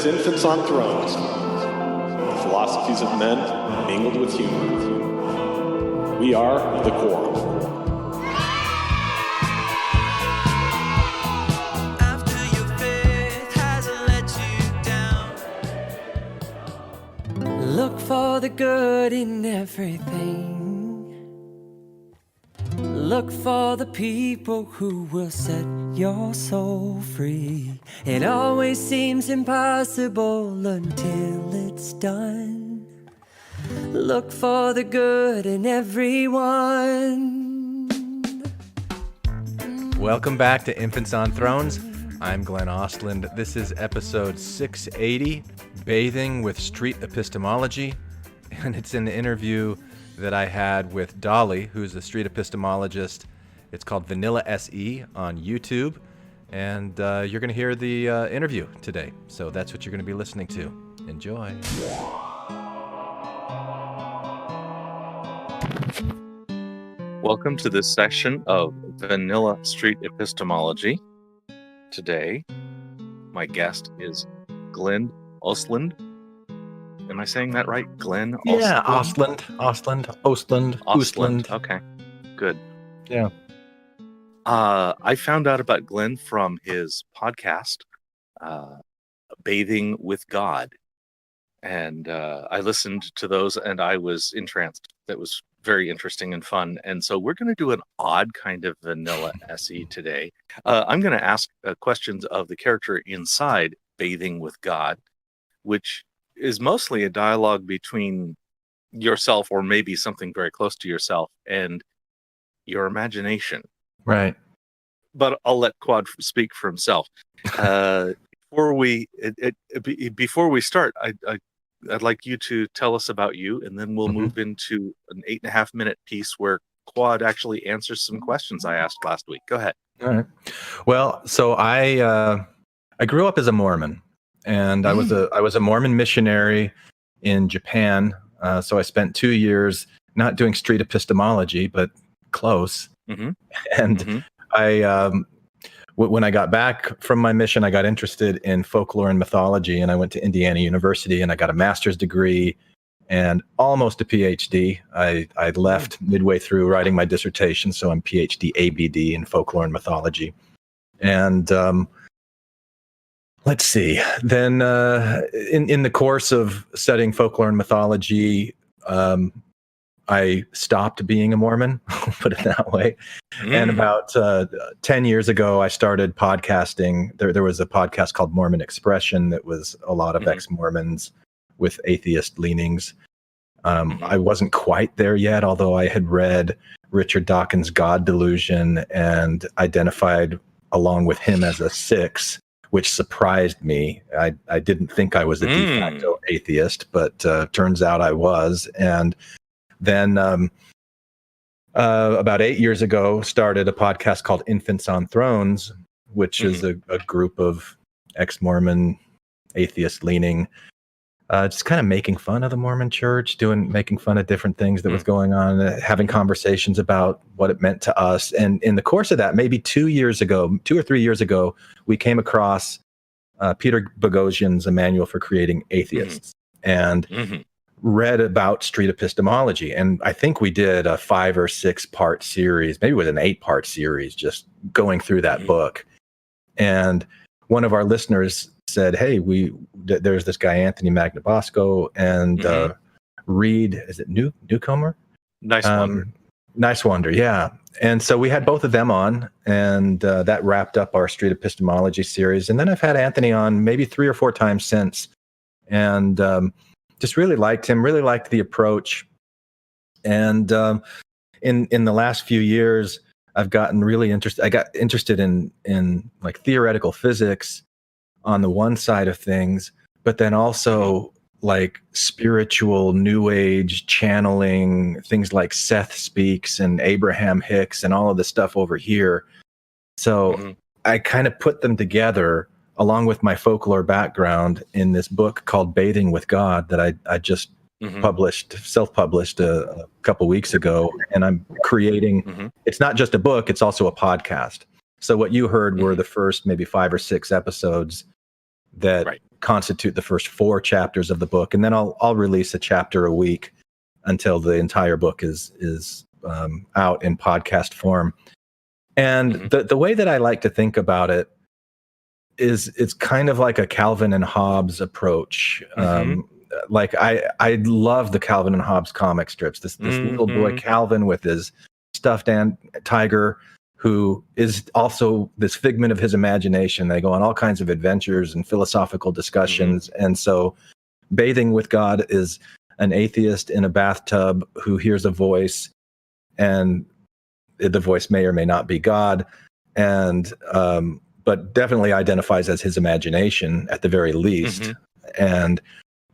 Infants on Thrones, the philosophies of men mingled with humor. We are the Quorum. Look for the good in everything. Look for the people who will set your soul free. It always seems impossible until it's done. Look for the good in everyone. Welcome back to Infants on Thrones. I'm Glenn Ostland. This is episode 680, Bathing with Street Epistemology. And it's an interview that I had with Dali, who's a street epistemologist. It's called Vanilla SE on YouTube. And you're going to hear the interview today. So that's what you're going to be listening to. Enjoy. Welcome to this section of Vanilla Street Epistemology. Today, my guest is Glenn Ostland. Am I saying that right? Glenn Ostland? Yeah, Ostland. Okay, good. Yeah. I found out about Glenn from his podcast, Bathing with God. And I listened to those and I was entranced. That was very interesting and fun. And so we're going to do an odd kind of vanilla SE today. I'm going to ask questions of the character inside Bathing with God, which is mostly a dialogue between yourself or maybe something very close to yourself and your imagination. Right. But I'll let Quad speak for himself. Before we start, I'd like you to tell us about you, and then we'll move into an 8.5-minute piece where Quad actually answers some questions I asked last week. Go ahead. All right. Well, so I grew up as a Mormon, and I was a Mormon missionary in Japan. So I spent 2 years not doing street epistemology, but close. Mm-hmm. And when I got back from my mission, I got interested in folklore and mythology, and I went to Indiana University, and I got a master's degree and almost a PhD. I left midway through writing my dissertation, so I'm PhD ABD in folklore and mythology. And let's see. Then in the course of studying folklore and mythology, I stopped being a Mormon, put it that way. And about 10 years ago, I started podcasting. There was a podcast called Mormon Expression that was a lot of ex-Mormons with atheist leanings. I wasn't quite there yet, although I had read Richard Dawkins' God Delusion and identified along with him as a six, which surprised me. I didn't think I was a de facto atheist, but turns out I was. And then about 8 years ago, started a podcast called Infants on Thrones, which is a group of ex-Mormon, atheist-leaning, just kind of making fun of the Mormon Church, making fun of different things that was going on, having conversations about what it meant to us. And in the course of that, maybe 2 or 3 years ago, we came across Peter Boghossian's A Manual for Creating Atheists. And read about street epistemology, and I think we did a 5 or 6 part series, maybe it was an 8-part series, just going through that book. And one of our listeners said, "Hey, there's this guy Anthony Magnabosco and Reed, is it Newcomer? Nice Wonder, yeah." And so we had both of them on, and that wrapped up our street epistemology series. And then I've had Anthony on maybe 3 or 4 times since, and just really liked him, really liked the approach. And in the last few years, I've gotten really interested. I got interested in like theoretical physics on the one side of things, but then also like spiritual new age channeling, things like Seth Speaks and Abraham Hicks and all of this stuff over here. So I kind of put them together along with my folklore background in this book called Bathing with God that I just self-published a couple weeks ago. And I'm creating, it's not just a book, it's also a podcast. So what you heard were the first maybe 5 or 6 episodes that Right. constitute the first 4 chapters of the book, and then I'll release a chapter a week until the entire book is out in podcast form. And the way that I like to think about it is it's kind of like a Calvin and Hobbes approach. Like I love the Calvin and Hobbes comic strips. This little boy Calvin with his stuffed tiger, who is also this figment of his imagination. They go on all kinds of adventures and philosophical discussions. And so Bathing with God is an atheist in a bathtub who hears a voice, and the voice may or may not be God, and but definitely identifies as his imagination at the very least. And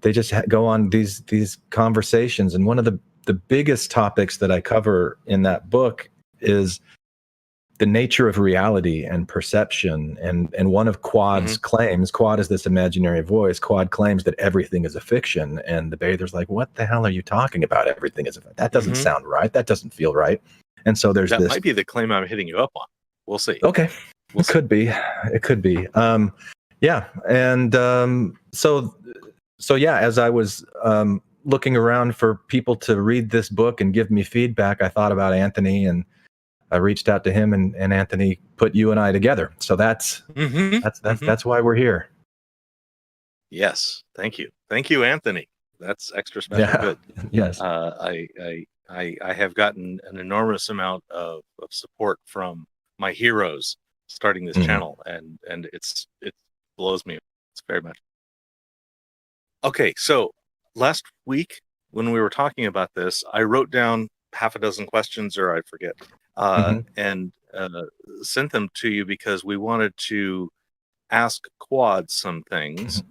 they just go on these conversations. And one of the biggest topics that I cover in that book is the nature of reality and perception. And one of Quad's claims, Quad is this imaginary voice, Quad claims that everything is a fiction. And the bather's like, what the hell are you talking about? Everything is a fiction. That doesn't sound right. That doesn't feel right. And so there's that this. might be the claim I'm hitting you up on. We'll see. Okay. It could be. It could be. Yeah. And so yeah, as I was looking around for people to read this book and give me feedback, I thought about Anthony, and I reached out to him, and Anthony put you and I together. So that's why we're here. Yes. Thank you, Anthony. That's extra special. Good. Yes. I have gotten an enormous amount of support from my heroes starting this channel, and it blows me. It's very much. Okay, so last week when we were talking about this, I wrote down half a dozen questions, or I forget, and sent them to you because we wanted to ask Quad some things,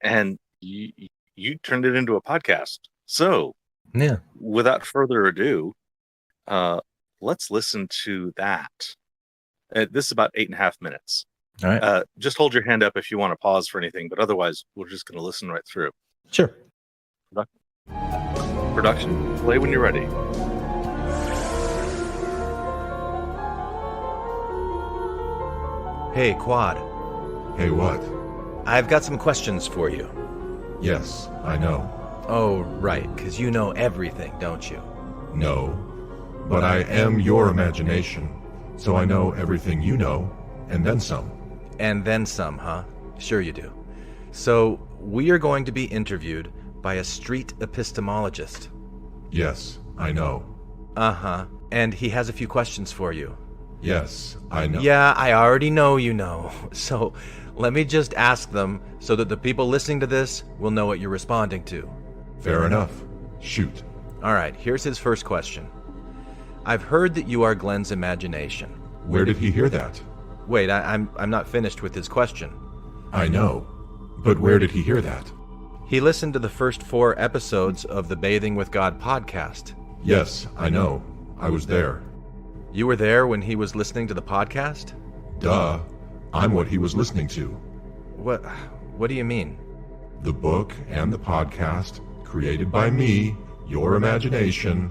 and you turned it into a podcast. So, yeah, without further ado, let's listen to that. This is about 8.5 minutes. All right. Just hold your hand up if you want to pause for anything, but otherwise, we're just going to listen right through. Sure. Production, play when you're ready. Hey, Quad. Hey, what? I've got some questions for you. Yes, I know. Oh, right, because you know everything, don't you? No. But I am your imagination, so I know everything you know, and then some. And then some, huh? Sure you do. So, we are going to be interviewed by a street epistemologist. Yes, I know. Uh-huh. And he has a few questions for you. Yes, I know. Yeah, I already know you know. So, let me just ask them so that the people listening to this will know what you're responding to. Fair enough. Shoot. All right, here's his first question. I've heard that you are Glenn's imagination. Where did he hear that? Wait, I'm not finished with his question. I know. But where did he hear that? He listened to the first 4 episodes of the Bathing with God podcast. Yes, I know. I was there. You were there when he was listening to the podcast? Duh. I'm what he was listening to. What do you mean? The book and the podcast, created by me, your imagination,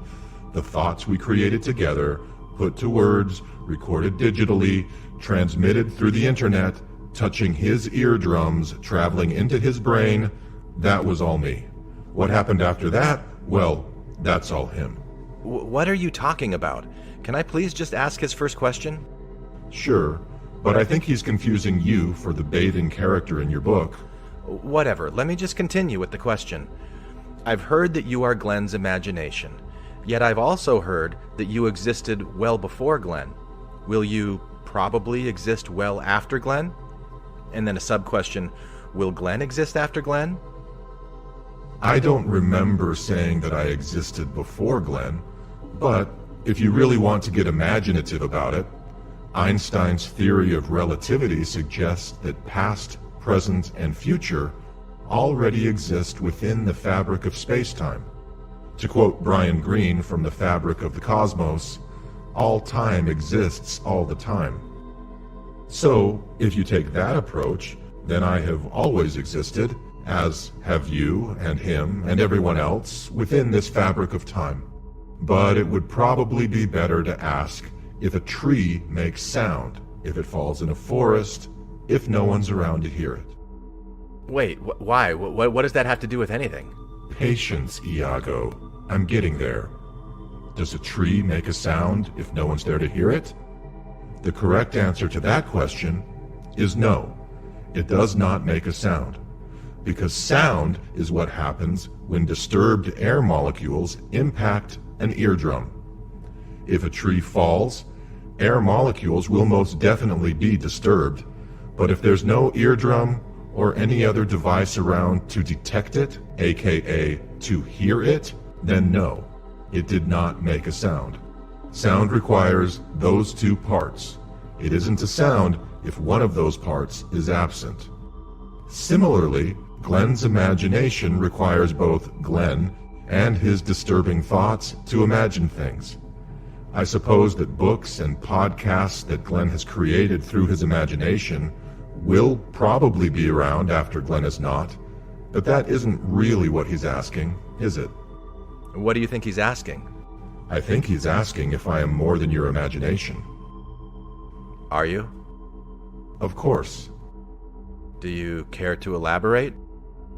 the thoughts we created together, put to words, recorded digitally, transmitted through the internet, touching his eardrums, traveling into his brain, that was all me. What happened after that? Well, that's all him. What are you talking about? Can I please just ask his first question? Sure, but I think he's confusing you for the bathing character in your book. Whatever, let me just continue with the question. I've heard that you are Glenn's imagination, yet I've also heard that you existed well before Glenn. Will you probably exist well after Glenn? And then a sub-question, will Glenn exist after Glenn? I don't remember saying that I existed before Glenn, but if you really want to get imaginative about it, Einstein's theory of relativity suggests that past, present, and future already exist within the fabric of space-time. To quote Brian Greene from The Fabric of the Cosmos, all time exists all the time. So, if you take that approach, then I have always existed, as have you and him and everyone else, within this fabric of time. But it would probably be better to ask if a tree makes sound, if it falls in a forest, if no one's around to hear it. Wait, why? What does that have to do with anything? Patience, Iago. I'm getting there. Does a tree make a sound if no one's there to hear it? The correct answer to that question is no. It does not make a sound. Because sound is what happens when disturbed air molecules impact an eardrum. If a tree falls, air molecules will most definitely be disturbed, but if there's no eardrum or any other device around to detect it, aka to hear it, then no, it did not make a sound. Sound requires those two parts. It isn't a sound if one of those parts is absent. Similarly, Glenn's imagination requires both Glenn and his disturbing thoughts to imagine things. I suppose that books and podcasts that Glenn has created through his imagination will probably be around after Glenn is not, but that isn't really what he's asking, is it? What do you think he's asking? I think he's asking if I am more than your imagination. Are you? Of course. Do you care to elaborate?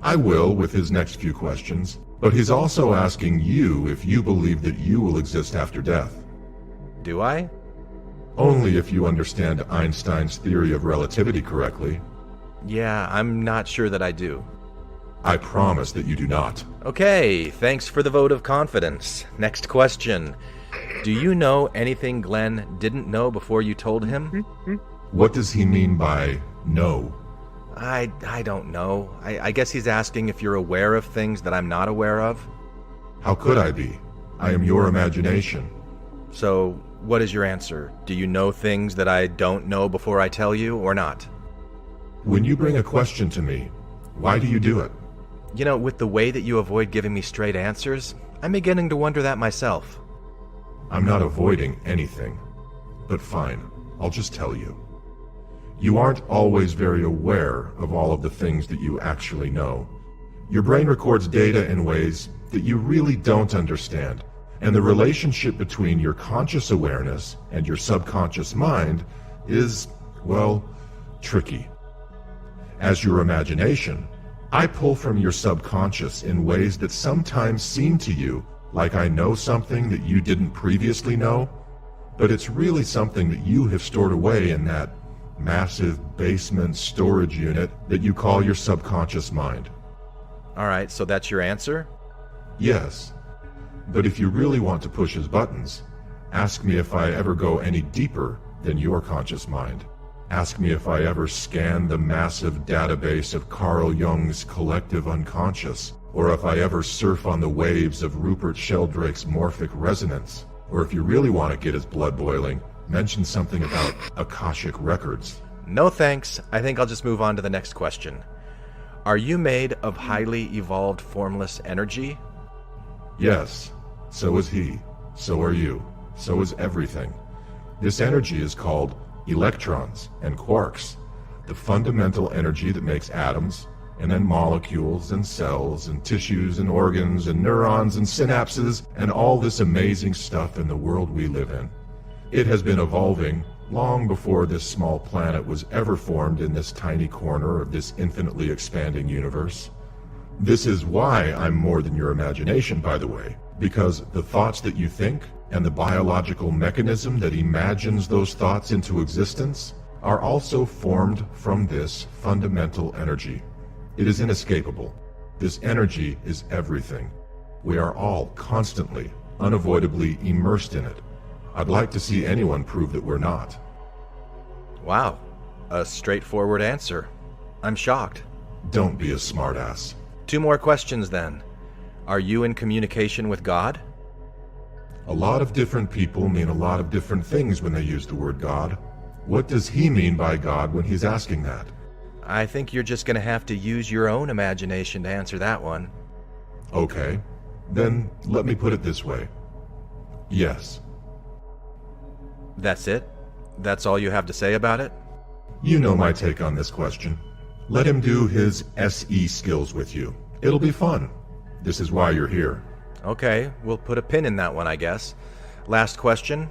I will with his next few questions, but he's also asking you if you believe that you will exist after death. Do I? Only if you understand Einstein's theory of relativity correctly. Yeah, I'm not sure that I do. I promise that you do not. Okay, thanks for the vote of confidence. Next question. Do you know anything Glenn didn't know before you told him? What does he mean by no? I don't know. I guess he's asking if you're aware of things that I'm not aware of. How could I be? I am your imagination. So, what is your answer? Do you know things that I don't know before I tell you, or not? When you bring a question to me, why do you do it? You know, with the way that you avoid giving me straight answers, I'm beginning to wonder that myself. I'm not avoiding anything. But fine, I'll just tell you. You aren't always very aware of all of the things that you actually know. Your brain records data in ways that you really don't understand, and the relationship between your conscious awareness and your subconscious mind is, well, tricky. As your imagination, I pull from your subconscious in ways that sometimes seem to you like I know something that you didn't previously know, but it's really something that you have stored away in that massive basement storage unit that you call your subconscious mind. Alright, so that's your answer? Yes. But if you really want to push his buttons, ask me if I ever go any deeper than your conscious mind. Ask me if I ever scan the massive database of Carl Jung's collective unconscious, or if I ever surf on the waves of Rupert Sheldrake's morphic resonance, or if you really want to get his blood boiling, mention something about Akashic records. No thanks. I think I'll just move on to the next question. Are you made of highly evolved formless energy? Yes. So is he. So are you. So is everything. This energy is called electrons and quarks, the fundamental energy that makes atoms, and then molecules and cells and tissues and organs and neurons and synapses and all this amazing stuff in the world we live in. It has been evolving long before this small planet was ever formed in this tiny corner of this infinitely expanding universe. This is why I'm more than your imagination, by the way, because the thoughts that you think and the biological mechanism that imagines those thoughts into existence are also formed from this fundamental energy. It is inescapable. This energy is everything. We are all constantly, unavoidably immersed in it. I'd like to see anyone prove that we're not. Wow, a straightforward answer. I'm shocked. Don't be a smartass. 2 more questions then. Are you in communication with God? A lot of different people mean a lot of different things when they use the word God. What does he mean by God when he's asking that? I think you're just going to have to use your own imagination to answer that one. Okay, then let me put it this way. Yes. That's it? That's all you have to say about it? You know my take on this question. Let him do his SE skills with you. It'll be fun. This is why you're here. Okay, we'll put a pin in that one, I guess. Last question.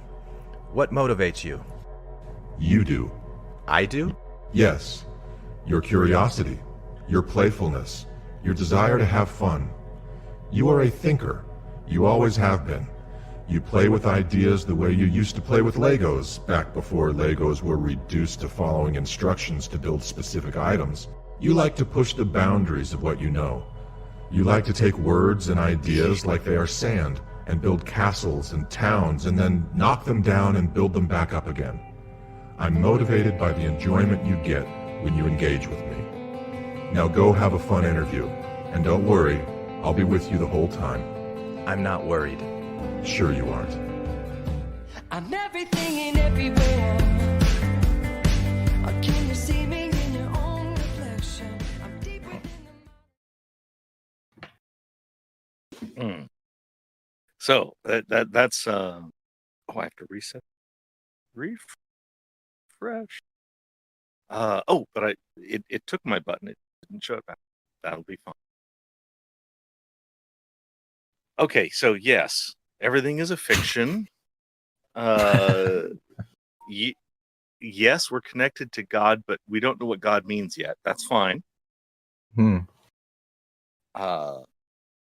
What motivates you? You do. I do? Yes. Your curiosity. your playfulness, your desire to have fun. You are a thinker. You always have been. You play with ideas the way you used to play with Legos, back before Legos were reduced to following instructions to build specific items. You like to push the boundaries of what you know. You like to take words and ideas like they are sand and build castles and towns and then knock them down and build them back up again. I'm motivated by the enjoyment you get when you engage with me. Now go have a fun interview, and don't worry, I'll be with you the whole time. I'm not worried. Sure you aren't. I'm everything and everywhere. Can you see me in your own reflection? I'm deep within the... So that's oh, I have to reset, refresh. Oh, but it took my button. It didn't show it back. That'll be fine. Okay, so yes, everything is a fiction. Yes, we're connected to God, but we don't know what God means yet. That's fine.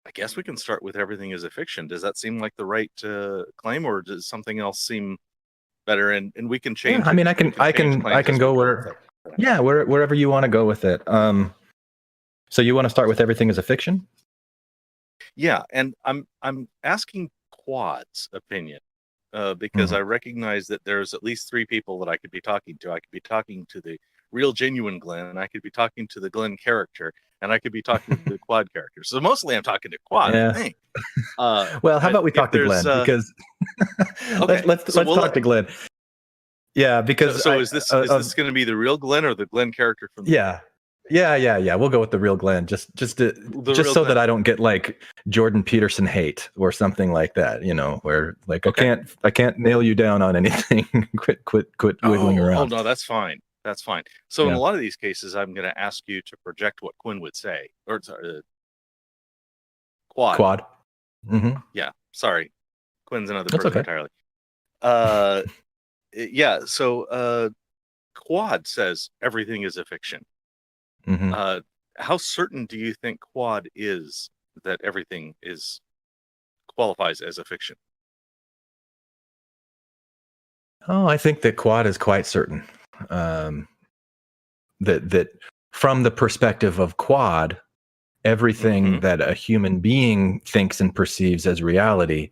I guess we can start with everything is a fiction. Does that seem like the right claim, or does something else seem better? And we can change. Yeah, I mean, I can go wherever you want to go with it. So you want to start with everything is a fiction? Yeah, and I'm asking Quad's opinion because I recognize that there's at least 3 people that I could be talking to. I could be talking to the real genuine Glenn, and I could be talking to the Glenn character, and I could be talking to the Quad character. So mostly I'm talking to Quad, I think. Well, how about we talk to Glenn? Because okay. let's talk to Glenn. Yeah, because so is this going to be the real Glenn or the Glenn character from? Yeah. We'll go with the real Glenn, just so Glenn, that I don't get like Jordan Peterson hate or something like that. You know, where like I can't nail you down on anything. quit wiggling around. Oh no, that's fine. That's fine. So in a lot of these cases, I'm going to ask you to project what Quinn would say, or Quad. Mm-hmm. Yeah, sorry, Quinn's another That's person okay. entirely. Yeah. So Quad says everything is a fiction. Mm-hmm. How certain do you think Quad is that everything qualifies as a fiction? Oh, I think that Quad is quite certain. That from the perspective of Quad, everything that a human being thinks and perceives as reality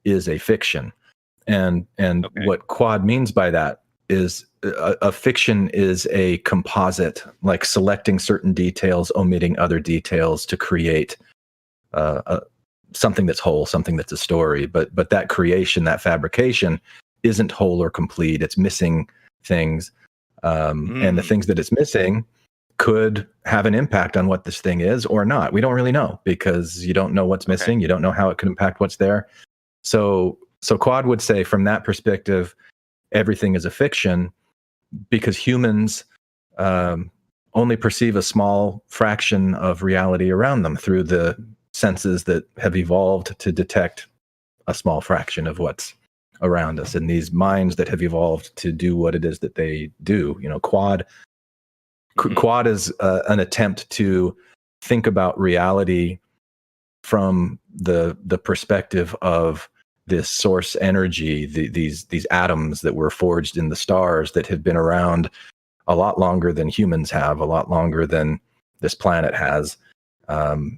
is a fiction. And what Quad means by that is a fiction is a composite, like selecting certain details, omitting other details to create something that's whole, something that's a story. But that creation, that fabrication isn't whole or complete. It's missing things. And the things that it's missing could have an impact on what this thing is or not. We don't really know because you don't know what's missing. You don't know how it could impact what's there. So Quad would say from that perspective, everything is a fiction because humans only perceive a small fraction of reality around them through the senses that have evolved to detect a small fraction of what's around us, and these minds that have evolved to do what it is that they do. You know, Quad is an attempt to think about reality from the perspective of this source energy, these atoms that were forged in the stars that have been around a lot longer than humans have, a lot longer than this planet has. So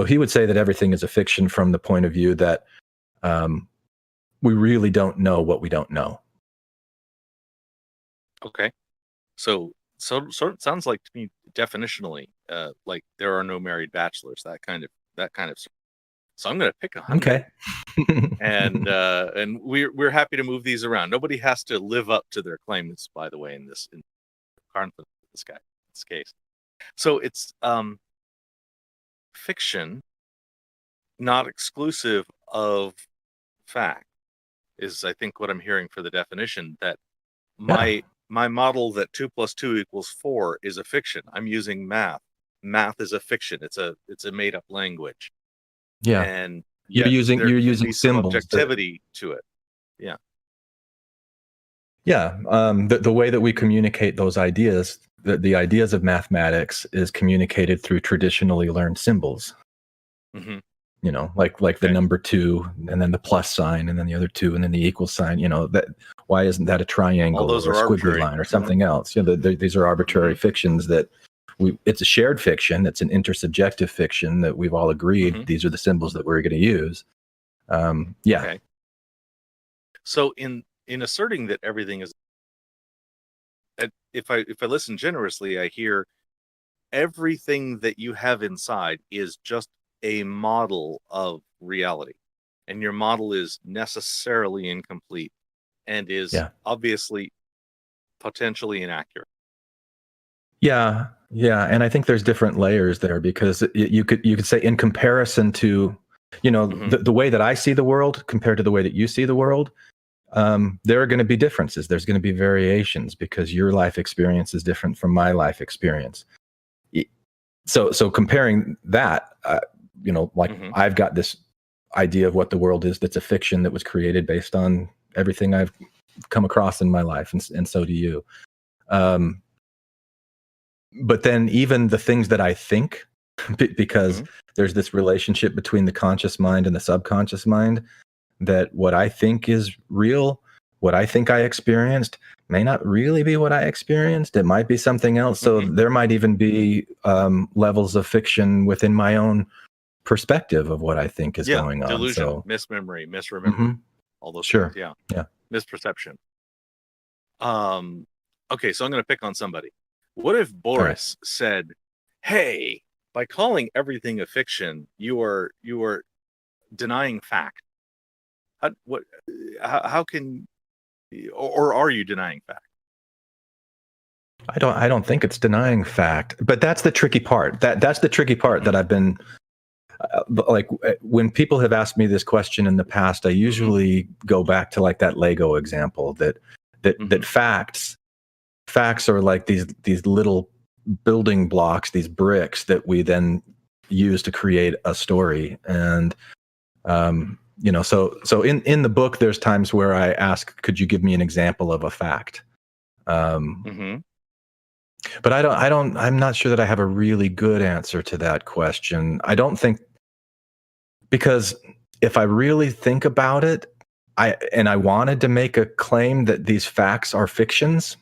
he would say that everything is a fiction from the point of view that we really don't know what we don't know. Okay. So it sounds like to me definitionally, like there are no married bachelors, that kind of. So I'm going to pick 100. Okay. and we're happy to move these around. Nobody has to live up to their claims, by the way, in this case. So it's fiction, not exclusive of fact, is I think what I'm hearing for the definition. That my model that 2 + 2 = 4 is a fiction. I'm using math. Math is a fiction. It's a made up language. Yeah, and you're using symbols. Objectivity to it. Yeah. Yeah, the way that we communicate those ideas the ideas of mathematics is communicated through traditionally learned symbols. Mm-hmm. You know, like the number 2, and then the plus sign, and then the other 2, and then the equal sign. You know, that why isn't that a triangle or a squiggly arbitrary. line or something else? You know, these are arbitrary fictions that it's a shared fiction. It's an intersubjective fiction that we've all agreed these are the symbols that we're going to use. Okay. So in asserting that everything is, if I listen generously, I hear everything that you have inside is just a model of reality, and your model is necessarily incomplete and is obviously potentially inaccurate. Yeah, and I think there's different layers there, because you could say, in comparison to, you know, the way that I see the world compared to the way that you see the world, there are going to be differences. There's going to be variations, because your life experience is different from my life experience. So comparing that, you know, like I've got this idea of what the world is that's a fiction that was created based on everything I've come across in my life, and so do you. But then even the things that I think, because there's this relationship between the conscious mind and the subconscious mind, that what I think is real, what I think I experienced, may not really be what I experienced. It might be something else. So there might even be levels of fiction within my own perspective of what I think is going on. Delusion, mismemory, misremembering, all those things. Yeah. Misperception. Okay, so I'm going to pick on somebody. What if Boris said, "Hey, by calling everything a fiction, you are denying fact. How can, or are you denying fact?" I don't think it's denying fact, but that's the tricky part. That's the tricky part that I've been like, when people have asked me this question in the past, I usually go back to like that Lego example, that facts are like these little building blocks, these bricks that we then use to create a story. And you know, so in the book, there's times where I ask, could you give me an example of a fact? But I'm not sure that I have a really good answer to that question. I don't think, because if I really think about it, I wanted to make a claim that these facts are fictions,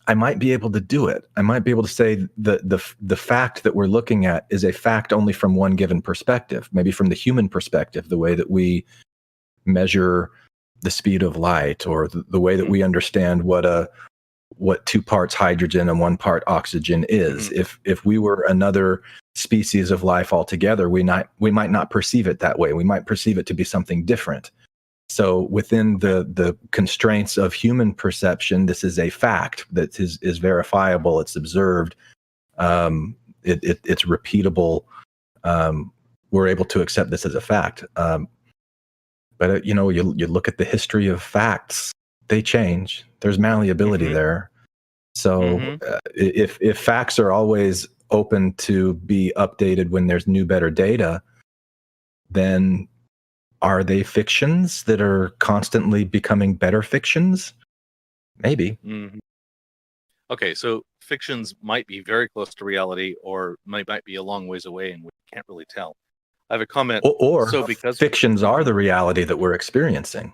I might be able to do it. I might be able to say the fact that we're looking at is a fact only from one given perspective, maybe from the human perspective, the way that we measure the speed of light, or the way that we understand what 2 parts hydrogen and 1 part oxygen is. If we were another species of life altogether, we might not perceive it that way. We might perceive it to be something different. So within the constraints of human perception, this is a fact that is verifiable. It's observed. It's repeatable. We're able to accept this as a fact. But you know, you look at the history of facts; they change. There's malleability there. So if facts are always open to be updated when there's new, better data, then are they fictions that are constantly becoming better fictions? Maybe. Okay, so fictions might be very close to reality, or might be a long ways away, and we can't really tell. I have a comment. Or so because fictions are the reality that we're experiencing.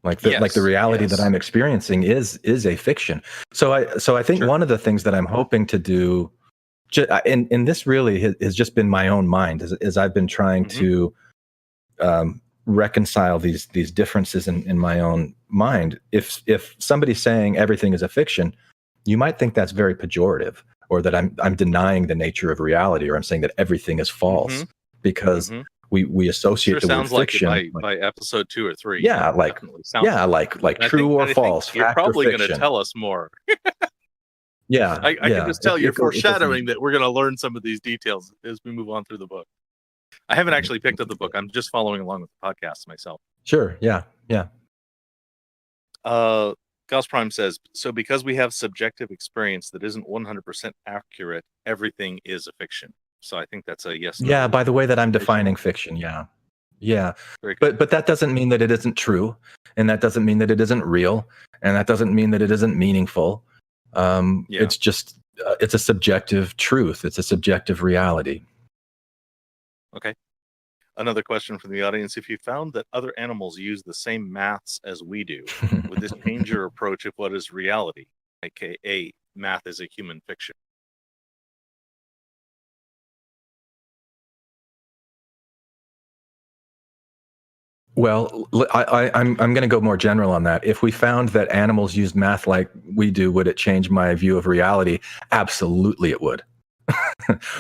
Like the reality that I'm experiencing is a fiction. So I think one of the things that I'm hoping to do, and this really has just been my own mind, as I've been trying to reconcile these differences in my own mind. If somebody's saying everything is a fiction, you might think that's very pejorative, or that I'm denying the nature of reality, or I'm saying that everything is false, because we associate the word fiction. Like by episode 2 or 3. Yeah, like true or false. You're probably going to tell us more. I can just tell you're foreshadowing that we're going to learn some of these details as we move on through the book. I haven't actually picked up the book. I'm just following along with the podcast myself. Sure. Yeah. Gauss Prime says, so because we have subjective experience that isn't 100% accurate, everything is a fiction. So I think that's a yes. Yeah, by the way that I'm defining fiction. Yeah. But that doesn't mean that it isn't true, and that doesn't mean that it isn't real, and that doesn't mean that it isn't meaningful. Yeah. It's just it's a subjective truth. It's a subjective reality. Okay. Another question from the audience. If you found that other animals use the same maths as we do, would this change your approach of what is reality, aka math is a human fiction? Well, I'm going to go more general on that. If we found that animals used math like we do, would it change my view of reality? Absolutely, it would.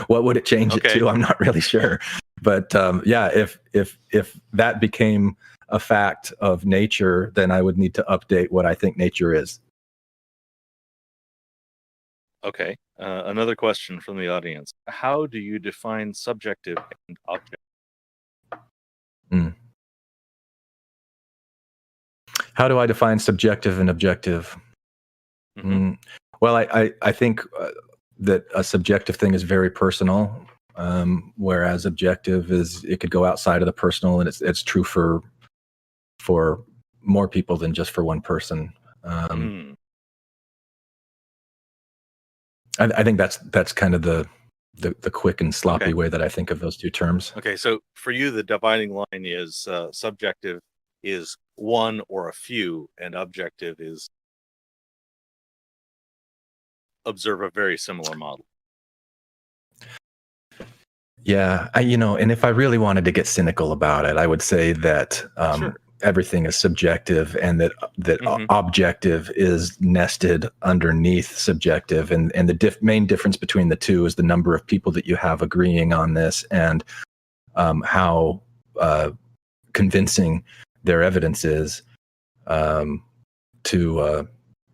What would it change it to? I'm not really sure. But yeah, if that became a fact of nature, then I would need to update what I think nature is. Okay. Another question from the audience. How do you define subjective and objective? How do I define subjective and objective? Well, I think that a subjective thing is very personal, whereas objective it could go outside of the personal, and it's true for more people than just for one person. I think that's kind of the quick and sloppy way that I think of those two terms. Okay, so for you, the dividing line is subjective is one or a few, and objective is observe a very similar model. Yeah, and if I really wanted to get cynical about it, I would say that everything is subjective, and that objective is nested underneath subjective, and the main difference between the two is the number of people that you have agreeing on this, and how convincing their evidence is to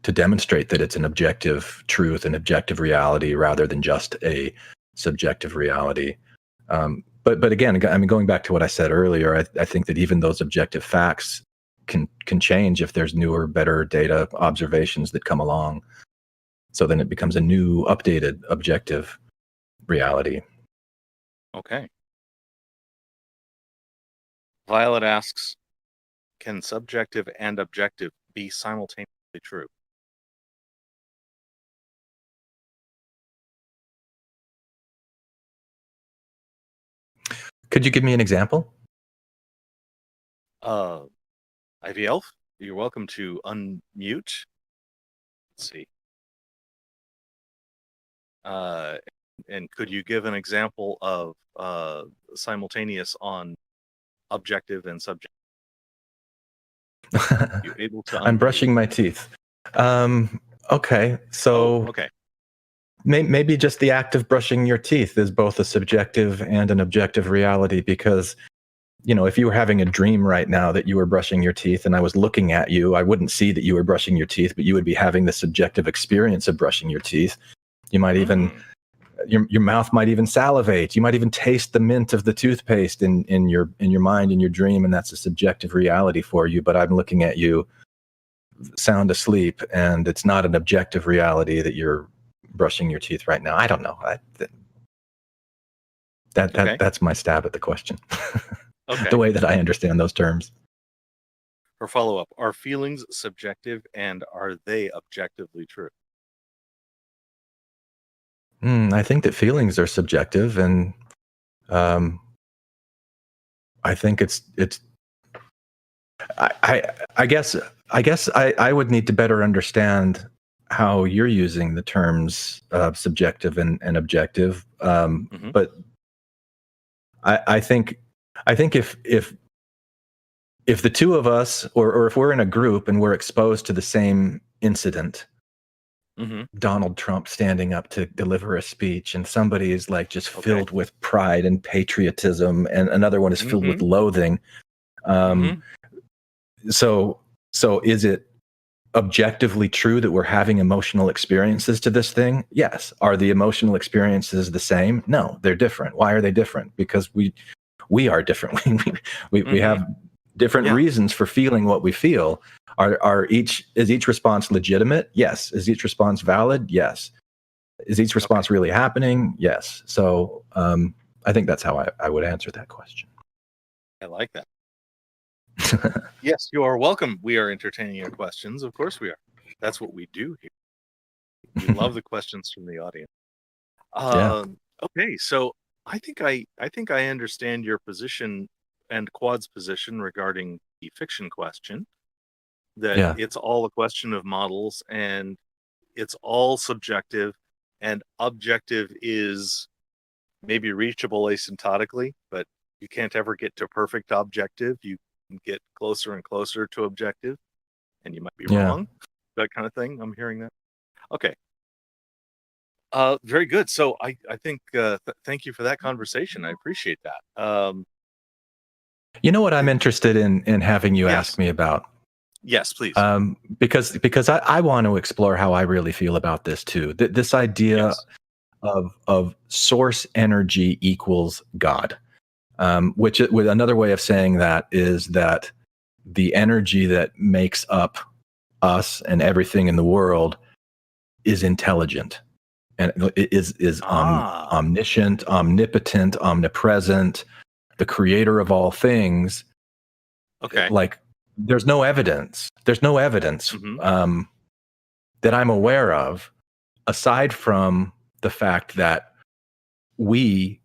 demonstrate that it's an objective truth, an objective reality, rather than just a subjective reality. But again, I mean, going back to what I said earlier, I think that even those objective facts can change if there's newer, better data observations that come along. So then it becomes a new, updated, objective reality. Okay. Violet asks, can subjective and objective be simultaneously true? Could you give me an example? Ivy Elf, you're welcome to unmute. Let's see. And could you give an example of simultaneous on objective and subjective? You able to I'm brushing my teeth. Okay, so maybe just the act of brushing your teeth is both a subjective and an objective reality, because if you were having a dream right now that you were brushing your teeth and I was looking at you, I wouldn't see that you were brushing your teeth, but you would be having the subjective experience of brushing your teeth. You might even your mouth might even salivate. You might even taste the mint of the toothpaste in your mind, in your dream, and that's a subjective reality for you. But I'm looking at you sound asleep, and it's not an objective reality that you're brushing your teeth right now. I don't know. That's my stab at the question. The way that I understand those terms. For follow-up, are feelings subjective, and are they objectively true? I think that feelings are subjective, and I think it's. I guess I would need to better understand how you're using the terms subjective and objective. But I think if the two of us, or if we're in a group and we're exposed to the same incident, Donald Trump standing up to deliver a speech, and somebody is like just filled with pride and patriotism, and another one is filled with loathing. So is it objectively true that we're having emotional experiences to this thing? Yes. Are the emotional experiences the same? No, they're different. Why are they different? Because we are different. We have different reasons for feeling what we feel. Is each response legitimate? Yes. Is each response valid? Yes. Is each response really happening? Yes. So I think that's how I would answer that question. I like that. Yes, you are welcome. We are entertaining your questions. Of course we are. That's what we do here. We love the questions from the audience. Yeah. Okay, so I think I understand your position and Quad's position regarding the fiction question. That Yeah. it's all a question of models, and it's all subjective, and objective is maybe reachable asymptotically, but you can't ever get to perfect objective. You can get closer and closer to objective, and you might be Yeah. wrong. That kind of thing. I'm hearing that. Okay. Very good. So I think thank you for that conversation. I appreciate that. You know what I'm interested in having you Yes. ask me about? Yes, please. Because I want to explore how I really feel about this too. This idea Yes. of source energy equals God, which with another way of saying that is that the energy that makes up us and everything in the world is intelligent and is omniscient, omnipotent, omnipresent, the creator of all things. Okay. Like there's no evidence Mhm. that I'm aware of aside from the fact that we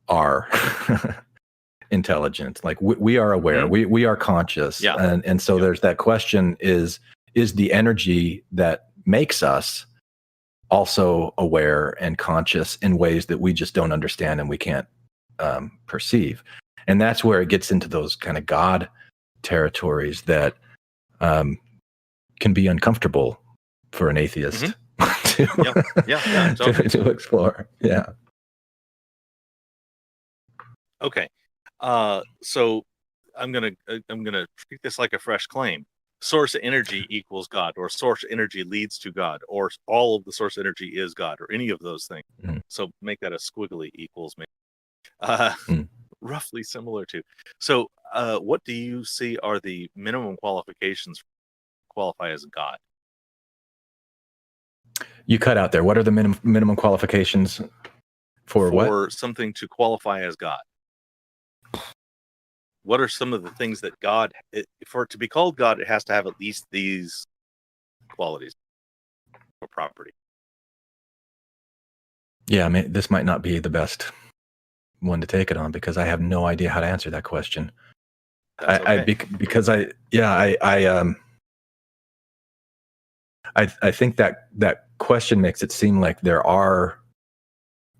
are intelligent, like we are aware, Mhm. we are conscious. Yeah. And so Yeah. there's that question, is the energy that makes us also aware and conscious in ways that we just don't understand and we can't perceive. And that's where it gets into those kind of God territories that can be uncomfortable for an atheist Yeah, totally. to explore. Yeah. Okay. So I'm gonna treat this like a fresh claim. Source energy equals God, or source energy leads to God, or all of the source energy is God, or any of those things. Mhm. So make that a squiggly equals me. Mm. Roughly similar to. So what do you see are the minimum qualifications to qualify as God? You cut out there. What are the minimum qualifications for what? For something to qualify as God? What are some of the things that for it to be called God, it has to have at least these qualities or property? Yeah, I mean, this might not be the best one to take it on because I have no idea how to answer that question. That's okay. I think that question makes it seem like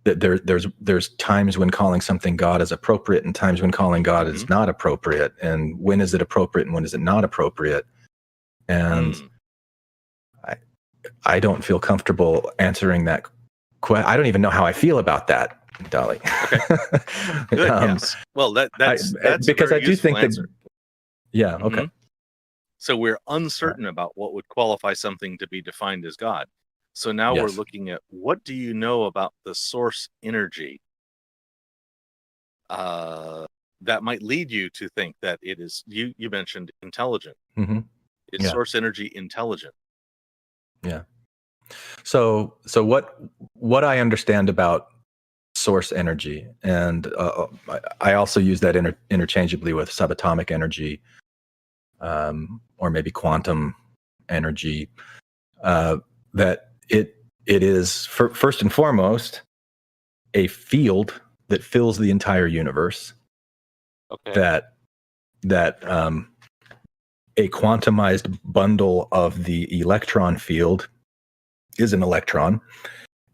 there's times when calling something God is appropriate and times when calling God is not appropriate, and when is it appropriate and when is it not appropriate. And I don't feel comfortable answering that question. I don't even know how I feel about that, Dali. Okay. Good. Yes. Well, that's because I do think answer. that. Yeah. Okay. So we're uncertain about what would qualify something to be defined as God. So now we're Yes. looking at, what do you know about the source energy that might lead you to think that it is, you mentioned intelligent. Mm-hmm. Is Yeah. source energy intelligent? Yeah. So what I understand about source energy, and I also use that interchangeably with subatomic energy, or maybe quantum energy, that it is first and foremost a field that fills the entire universe. Okay. That a quantumized bundle of the electron field is an electron,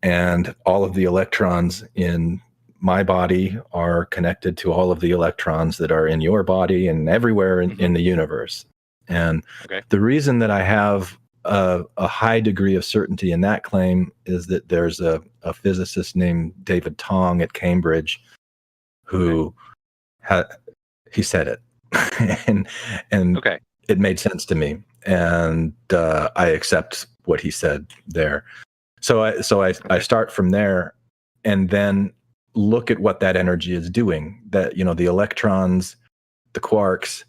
and all of the electrons in my body are connected to all of the electrons that are in your body and everywhere in the universe. And the reason that I have a high degree of certainty in that claim is that there's a physicist named David Tong at Cambridge who he said it, and it made sense to me, and I accept what he said there. So I start from there, and then look at what that energy is doing. That, the electrons, the quarks,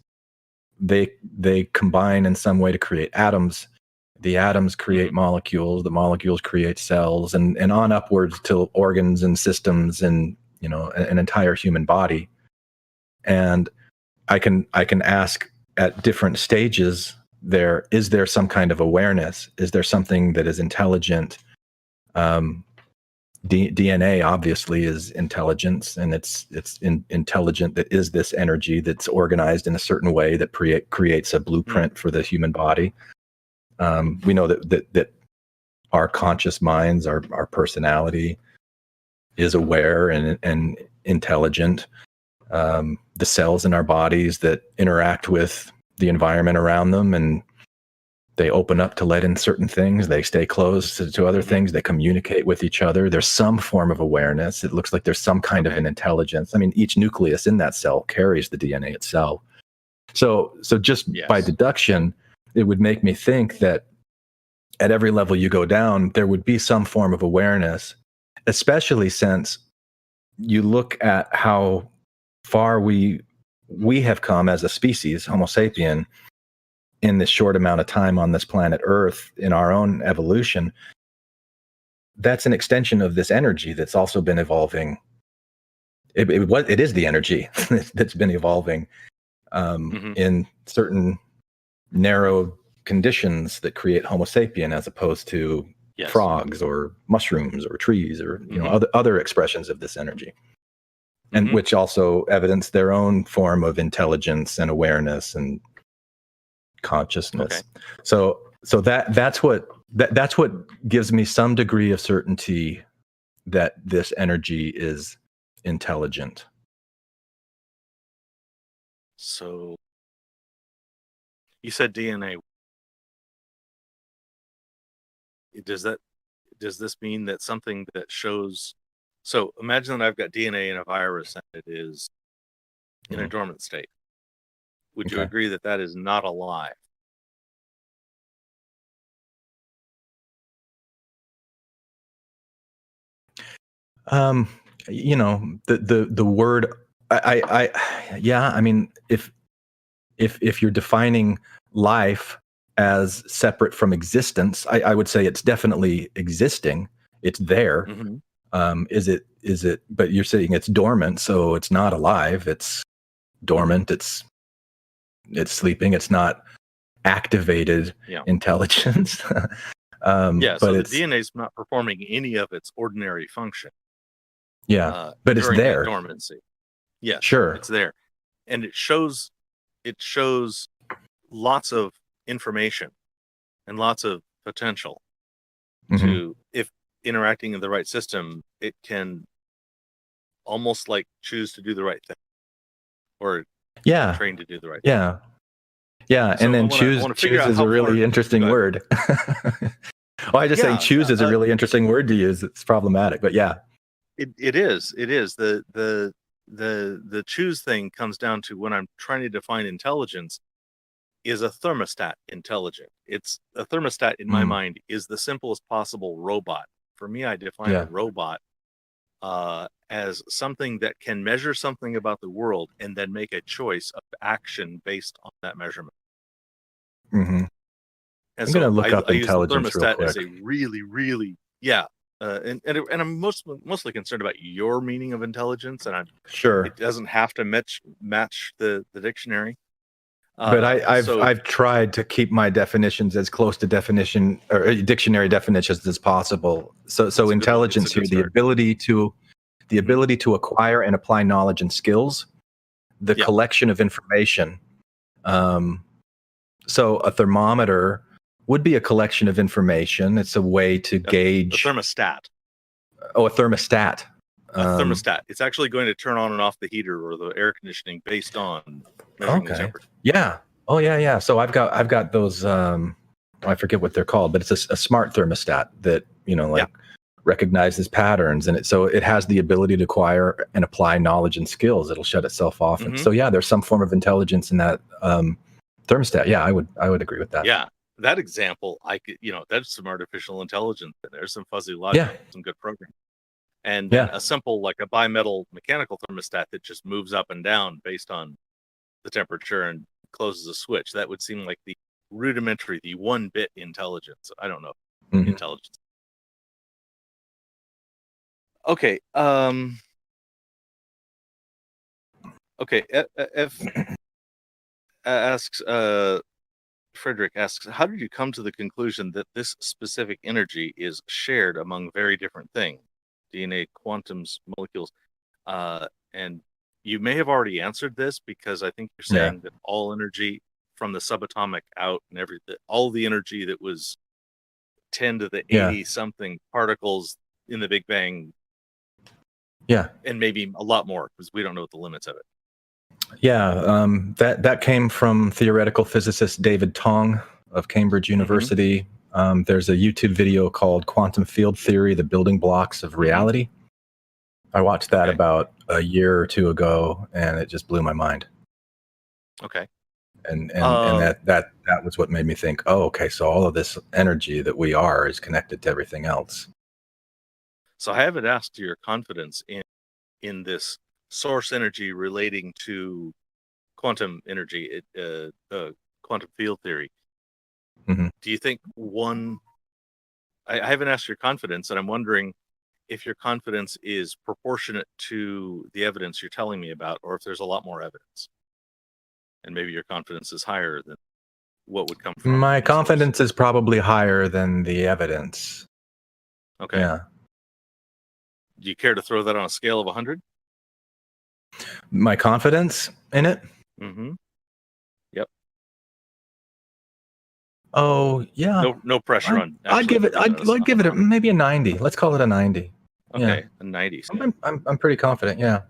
they combine in some way to create atoms. The atoms create molecules. The molecules create cells, and on upwards to organs and systems, and an entire human body. And I can ask at different stages, is there some kind of awareness? Is there something that is intelligent DNA obviously is intelligence, and it's intelligent. That is this energy that's organized in a certain way that creates a blueprint for the human body. We know that our conscious minds, our personality, is aware and intelligent. The cells in our bodies that interact with the environment around them, and they open up to let in certain things. They stay closed to other things. They communicate with each other. There's some form of awareness. It looks like there's some kind of an intelligence. I mean, each nucleus in that cell carries the DNA itself. So just by deduction, it would make me think that at every level you go down, there would be some form of awareness, especially since you look at how far we have come as a species, Homo sapien, in this short amount of time on this planet Earth, in our own evolution. That's an extension of this energy that's also been evolving. It is the energy that's been evolving in certain narrow conditions that create Homo sapien, as opposed to frogs or mushrooms or trees or other expressions of this energy, and which also evidence their own form of intelligence and awareness and consciousness. So that's what gives me some degree of certainty that this energy is intelligent. So you said DNA. Does this mean that something that shows? So imagine that I've got DNA in a virus and it is in a dormant state. Would you agree that that is not alive? The word, I mean, if you're defining life as separate from existence, I would say it's definitely existing. It's there. Is it, but you're saying it's dormant, so it's not alive. It's dormant. It's sleeping. It's not activated intelligence. So the DNA is not performing any of its ordinary function. But it's there. Dormancy. Yes, sure, it's there, and it shows lots of information and lots of potential to, if interacting in the right system, it can almost like choose to do the right thing, or train to do the right thing. So and then choose is a really interesting word. Well, I just say choose is a really interesting word to use. It's problematic, but it is. The choose thing comes down to, when I'm trying to define intelligence, is a thermostat intelligent? It's a thermostat in my mind is the simplest possible robot. For me, I define a robot as something that can measure something about the world and then make a choice of action based on that measurement. I'm going to look up intelligence real quick. As a really, really, and I'm mostly concerned about your meaning of intelligence, and I'm sure it doesn't have to match the dictionary. But I've tried to keep my definitions as close to definition or dictionary definitions as possible. So intelligence here, the ability to acquire and apply knowledge and skills, the collection of information. So a thermometer would be a collection of information. It's a way to gauge. A thermostat. Oh, a thermostat. A thermostat. It's actually going to turn on and off the heater or the air conditioning based on measuring the temperature. Yeah. Oh, yeah. So I've got those. I forget what they're called, but it's a smart thermostat that recognizes patterns, and it has the ability to acquire and apply knowledge and skills. It'll shut itself off, and so there's some form of intelligence in that thermostat. Yeah, I would agree with that. Yeah, that example, I could, that's some artificial intelligence. There's some fuzzy logic, some good programming. And a simple, like a bimetal mechanical thermostat that just moves up and down based on the temperature and closes a switch. That would seem like the rudimentary, the 1-bit intelligence. I don't know. Intelligence. Okay. Okay. F asks, Frederick asks, how did you come to the conclusion that this specific energy is shared among very different things? DNA, quantums, molecules. And you may have already answered this, because I think you're saying that all energy from the subatomic out and everything, all the energy that was 10 to the 80 something particles in the Big Bang. Yeah. And maybe a lot more, because we don't know what the limits of it. Yeah. That came from theoretical physicist David Tong of Cambridge University. There's a YouTube video called Quantum Field Theory, the Building Blocks of Reality. I watched that about a year or two ago, and it just blew my mind. Okay. And that was what made me think, oh, okay, so all of this energy that we are is connected to everything else. So I haven't asked your confidence in this source energy relating to quantum energy, quantum field theory. Do you think I haven't asked your confidence, and I'm wondering if your confidence is proportionate to the evidence you're telling me about, or if there's a lot more evidence. And maybe your confidence is higher than what would come from. My confidence is probably higher than the evidence. Okay. Yeah. Do you care to throw that on a scale of 100? My confidence in it? Yep. Oh, yeah. No pressure on. I'd give it maybe a 90. Let's call it a 90. Okay, a 90. I'm pretty confident. Yeah.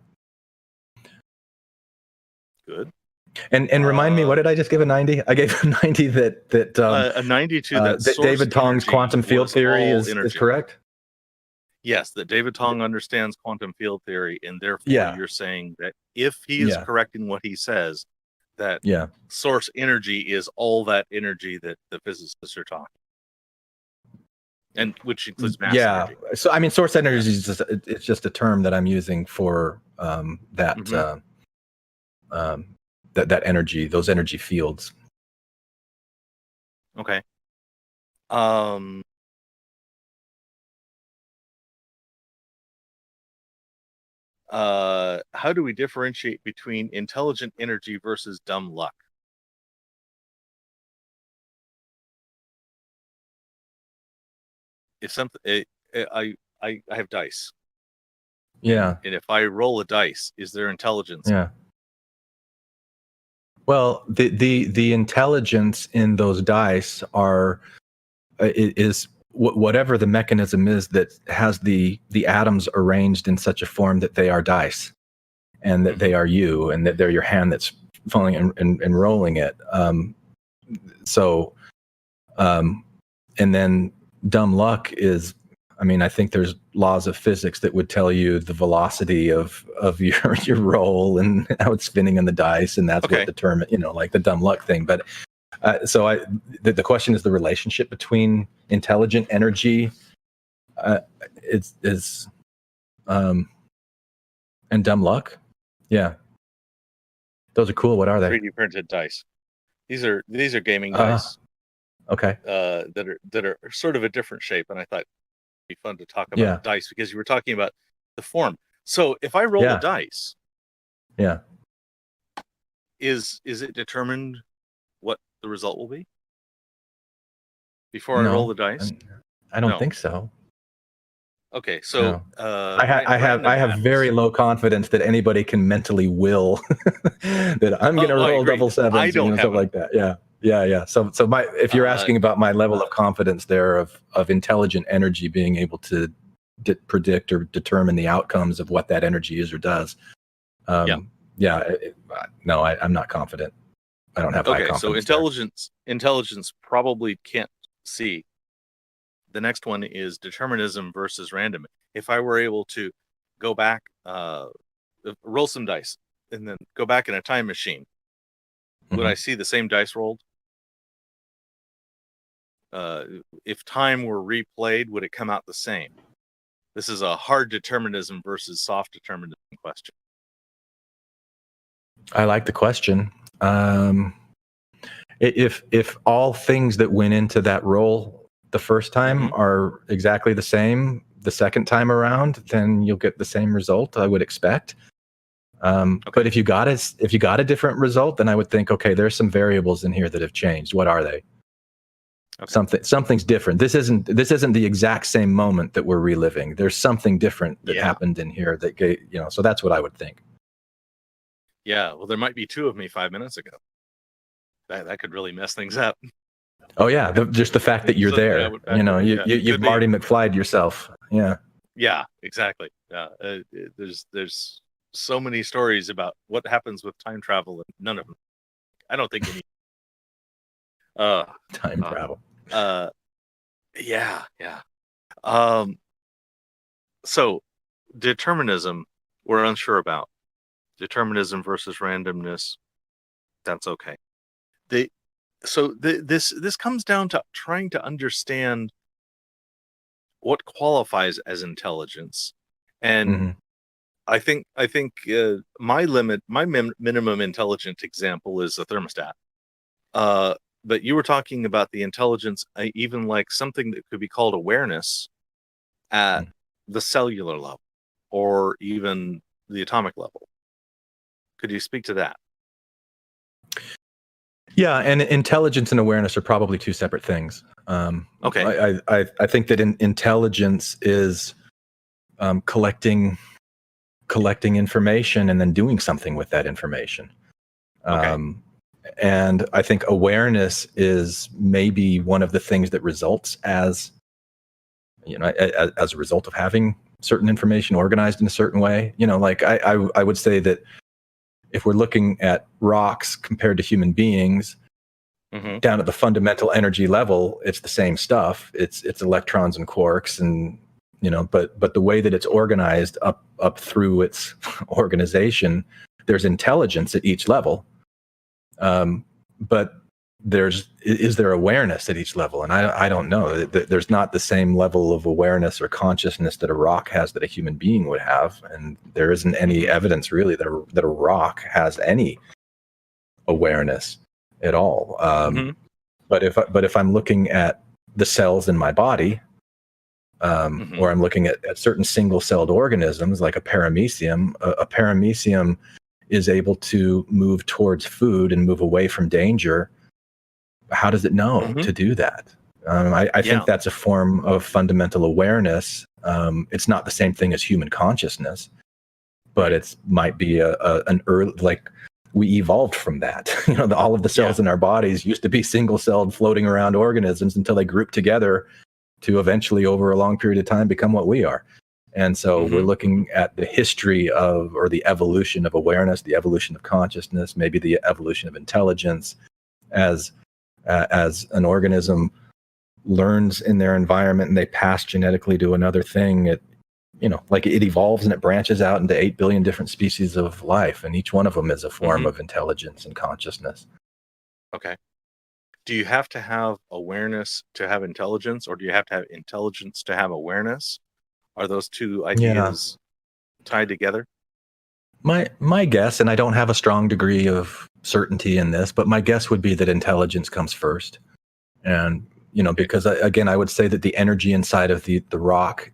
Good. And remind me, what did I just give a 90? I gave a 90 that a 90 to that David Tong's quantum field theory is correct. Yes, that David Tong understands quantum field theory, and therefore you're saying that if he is correct in what he says, that source energy is all that energy that the physicists are talking, and which includes mass energy. So I mean, source energy is just a term that I'm using for that energy, those energy fields. Okay. How do we differentiate between intelligent energy versus dumb luck? If something, I have dice. Yeah. And if I roll a dice, is there intelligence? Yeah. Well, the intelligence in those dice is whatever the mechanism is that has the atoms arranged in such a form that they are dice, and that they are you, and that they're your hand that's falling and rolling it. And then dumb luck is, I mean, I think there's laws of physics that would tell you the velocity of your roll and how it's spinning in the dice, and that's what determines, like the dumb luck thing. But the question is the relationship between intelligent energy and dumb luck. Yeah, those are cool. What are they? 3D printed dice. These are gaming dice. Okay. That are sort of a different shape, and I thought it'd be fun to talk about dice, because you were talking about the form. So if I roll a dice, is it determined what the result will be before I roll the dice? I don't think so. Okay, so I have very low confidence that anybody can mentally will that I'm going to roll double sevens, I don't have stuff like that. Yeah. So if you're asking about my level of confidence there of intelligent energy being able to predict or determine the outcomes of what that energy is or does, no, I'm not confident. I don't have high confidence. So intelligence probably can't see. The next one is determinism versus random. If I were able to go back, roll some dice, and then go back in a time machine, would I see the same dice rolled? If time were replayed, would it come out the same? This is a hard determinism versus soft determinism question. I like the question. If all things that went into that roll the first time are exactly the same the second time around, then you'll get the same result, I would expect. But if you got a different result, then I would think, okay, there's some variables in here that have changed. What are they? Okay. Something's different. This isn't the exact same moment that we're reliving. There's something different that happened in here that gave, so that's what I would think. Yeah, well, there might be two of me 5 minutes ago. That could really mess things up. Oh yeah, just the fact that you're there. You've Marty McFly'd yourself. Yeah. Yeah, exactly. There's so many stories about what happens with time travel, and none of them. I don't think any. Time travel. Yeah. So determinism, we're unsure about. Determinism versus randomness, that's okay. This comes down to trying to understand what qualifies as intelligence, and I think my minimum intelligent example is a thermostat. But you were talking about the intelligence, even like something that could be called awareness at the cellular level or even the atomic level. Could you speak to that? Yeah, and intelligence and awareness are probably two separate things. Okay. I think that intelligence is collecting information and then doing something with that information. Okay. And I think awareness is maybe one of the things that results as a result of having certain information organized in a certain way. Like I would say that if we're looking at rocks compared to human beings, down at the fundamental energy level, it's the same stuff. It's electrons and quarks, and but the way that it's organized up through its organization, there's intelligence at each level. But is there awareness at each level? And I don't know. There's not the same level of awareness or consciousness that a rock has that a human being would have, and there isn't any evidence really that a rock has any awareness at all. But if I'm looking at the cells in my body, or I'm looking at certain single-celled organisms like a paramecium, a paramecium is able to move towards food and move away from danger. How does it know to do that? I think that's a form of fundamental awareness. It's not the same thing as human consciousness, but it might be an early, like we evolved from that. All of the cells in our bodies used to be single-celled, floating around organisms until they grouped together to eventually, over a long period of time, become what we are. And so we're looking at the history of, or the evolution of awareness, the evolution of consciousness, maybe the evolution of intelligence as an organism learns in their environment and they pass genetically to another thing. It evolves and it branches out into 8 billion different species of life. And each one of them is a form of intelligence and consciousness. Okay. Do you have to have awareness to have intelligence, or do you have to have intelligence to have awareness? Are those two ideas tied together? My guess, and I don't have a strong degree of certainty in this, but my guess would be that intelligence comes first. And, because I would say that the energy inside of the rock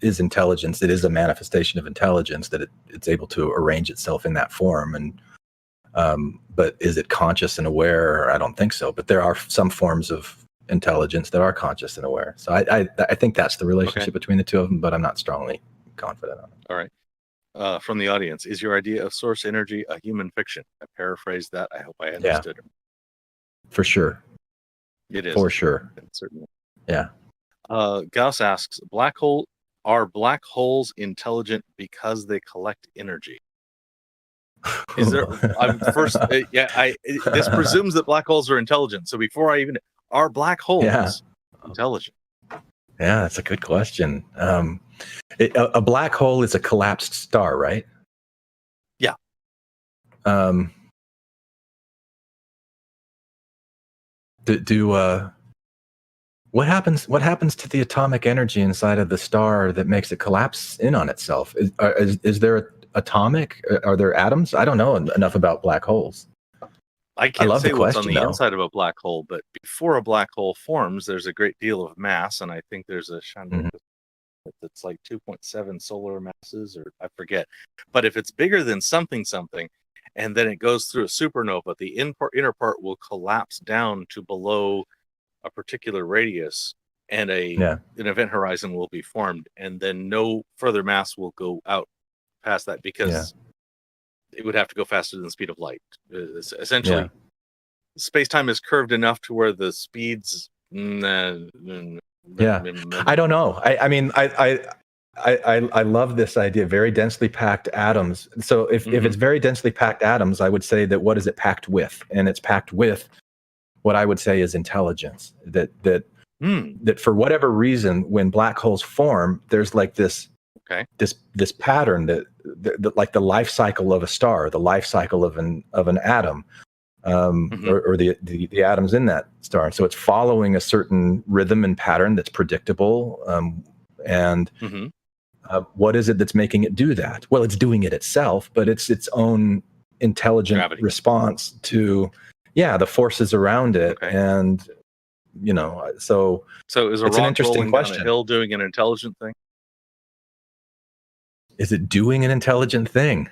is intelligence. It is a manifestation of intelligence, that it's able to arrange itself in that form. And, but is it conscious and aware? I don't think so. But there are some forms of intelligence that are conscious and aware. So I think that's the relationship between the two of them, but I'm not strongly confident on it. All right. From the audience, is your idea of source energy a human fiction? I paraphrased that. I hope I understood it. For sure. It is. For sure. Certainly. Yeah. Gauss asks, are black holes intelligent because they collect energy? Is there this presumes that black holes are intelligent. So before are black holes intelligent? Yeah, that's a good question. A black hole is a collapsed star, right? Yeah. What happens to the atomic energy inside of the star that makes it collapse in on itself? Is there atomic? Are there atoms? I don't know enough about black holes. I can't say what's on the inside of a black hole, but before a black hole forms, there's a great deal of mass, and I think there's a that's like 2.7 solar masses, or I forget. But if it's bigger than something, and then it goes through a supernova, the inner part will collapse down to below a particular radius, and an event horizon will be formed, and then no further mass will go out past that, because it would have to go faster than the speed of light. Essentially, space-time is curved enough to where the speeds. I don't know. I love this idea. Very densely packed atoms. So if it's very densely packed atoms, I would say that what is it packed with? And it's packed with what I would say is intelligence. That for whatever reason, when black holes form, there's like this pattern that like the life cycle of a star, the life cycle of an atom. Or the atoms in that star. And so it's following a certain rhythm and pattern that's predictable. What is it that's making it do that? Well, it's doing it itself, but it's its own intelligent response to the forces around it. And so is a it's rock an interesting rolling question. down a hill doing an intelligent thing? Is it doing an intelligent thing?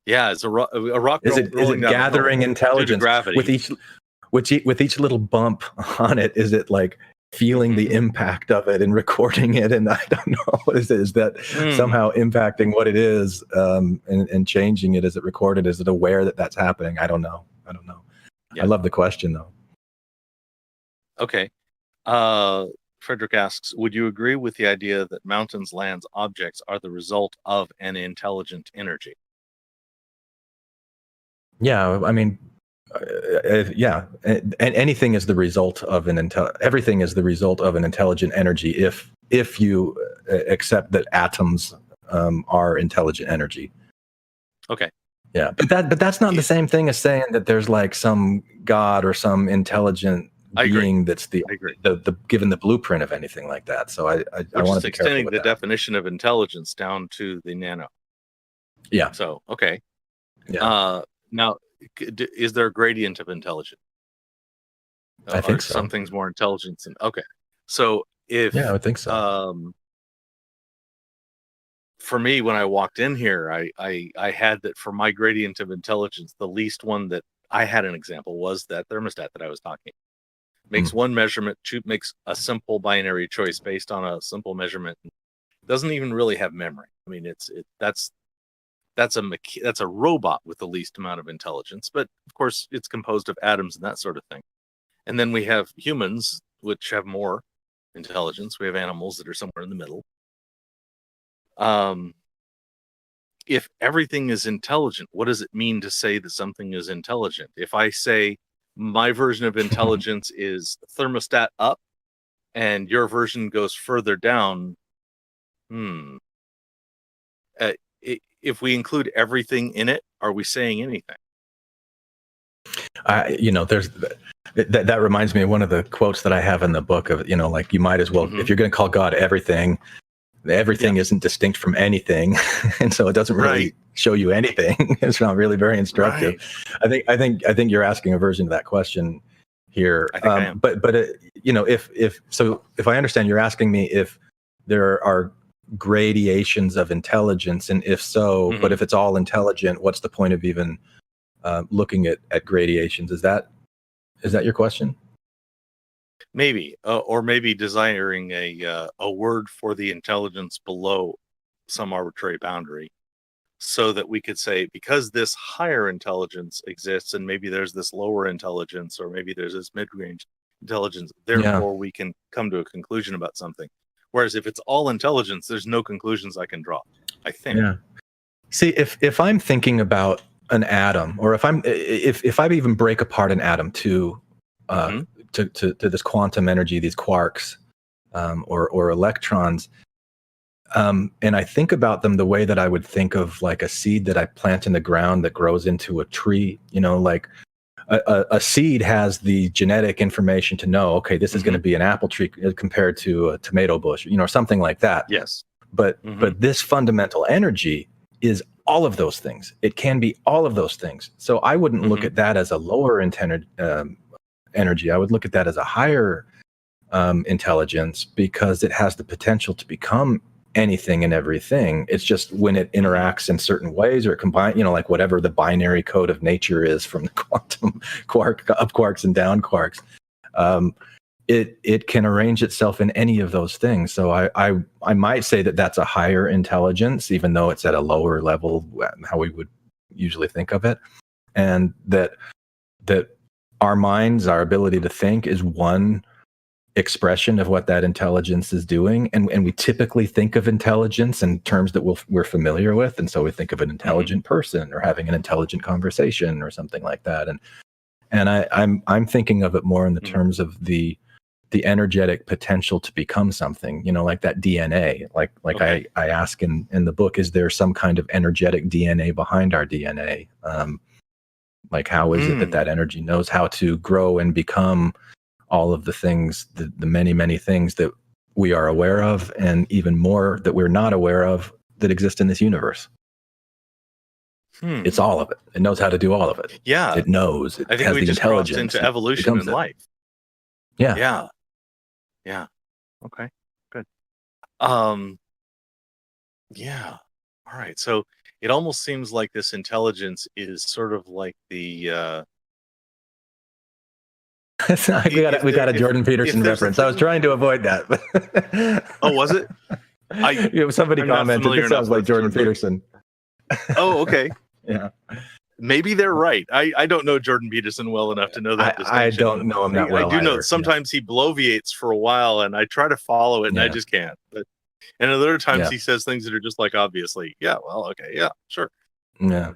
Yeah, it's a rock. Is it gathering intelligence with each little bump on it? Is it like feeling the impact of it and recording it? And I don't know, what is it? Is that somehow impacting what it is and changing it? Is it recorded? Is it aware that that's happening? I don't know. Yeah. I love the question though. Okay. Frederick asks, would you agree with the idea that mountains, lands, objects are the result of an intelligent energy? Yeah, I mean, and anything is the result of everything is the result of an intelligent energy if you accept that atoms are intelligent energy. Okay. Yeah, but that's not the same thing as saying that there's like some God or some intelligent being that's the given the blueprint of anything like that. So I want to be extending careful with the that. definition of intelligence down to the nano. Yeah. So okay. Yeah. Now, is there a gradient of intelligence? I think so. Some things more intelligent than So if I would think so. For me, when I walked in here, I had that for my gradient of intelligence. The least one that I had an example was that thermostat that I was talking. Makes one measurement, makes a simple binary choice based on a simple measurement. Doesn't even really have memory. I mean, that's a robot with the least amount of intelligence, but of course it's composed of atoms and that sort of thing. And then we have humans, which have more intelligence. We have animals that are somewhere in the middle. If everything is intelligent, what does it mean to say that something is intelligent? If I say my version of intelligence is thermostat up and your version goes further down, if we include everything in it, are we saying anything? There's that reminds me of one of the quotes that I have in the book of, like you might as well, if you're going to call God everything isn't distinct from anything. And so it doesn't really show you anything. It's not really very instructive. Right. I think you're asking a version of that question here. I think I am. But if I understand, you're asking me if there are gradations of intelligence, and if so, but if it's all intelligent, what's the point of even looking at gradations? Is that your question? Maybe, or maybe desiring a word for the intelligence below some arbitrary boundary, so that we could say, because this higher intelligence exists, and maybe there's this lower intelligence, or maybe there's this mid-range intelligence, therefore we can come to a conclusion about something. Whereas if it's all intelligence, there's no conclusions I can draw, I think. Yeah. See, if I'm thinking about an atom, or if I even break apart an atom to this quantum energy, these quarks or electrons, and I think about them the way that I would think of like a seed that I plant in the ground that grows into a tree. Like a seed has the genetic information to know, okay, this is going to be an apple tree compared to a tomato bush, or something like that. Yes. But this fundamental energy is all of those things. It can be all of those things. So I wouldn't look at that as a lower intended energy. I would look at that as a higher intelligence because it has the potential to become anything and everything. It's just when it interacts in certain ways or combine, like whatever the binary code of nature is from the quantum up quarks and down quarks, it can arrange itself in any of those things. So I might say that that's a higher intelligence, even though it's at a lower level, how we would usually think of it, and that our minds, our ability to think, is one expression of what that intelligence is doing, and we typically think of intelligence in terms that we're familiar with, and so we think of an intelligent person or having an intelligent conversation or something like that, and I'm thinking of it more in the terms of the energetic potential to become something, like that DNA, like okay. I ask in the book, is there some kind of energetic DNA behind our DNA? Like how is it that energy knows how to grow and become all of the things, the many, many things that we are aware of, and even more that we're not aware of that exist in this universe. It's all of it. It knows how to do all of it. Yeah. It knows. It I think has we the just crossed intelligence into evolution in life. Yeah. Yeah. Yeah. Okay. Good. Yeah. All right. So it almost seems like this intelligence is sort of like the we got a Jordan Peterson reference. I was trying to avoid that. Oh, was it? Somebody commented, this sounds like Jordan Peterson. Oh, okay. Yeah. Maybe they're right. I don't know Jordan Peterson well enough to know that distinction. I don't know him that well. I do know either. sometimes he bloviates for a while, and I try to follow it, and I just can't. And other times he says things that are just like, obviously, yeah, well, okay, yeah, sure. Yeah.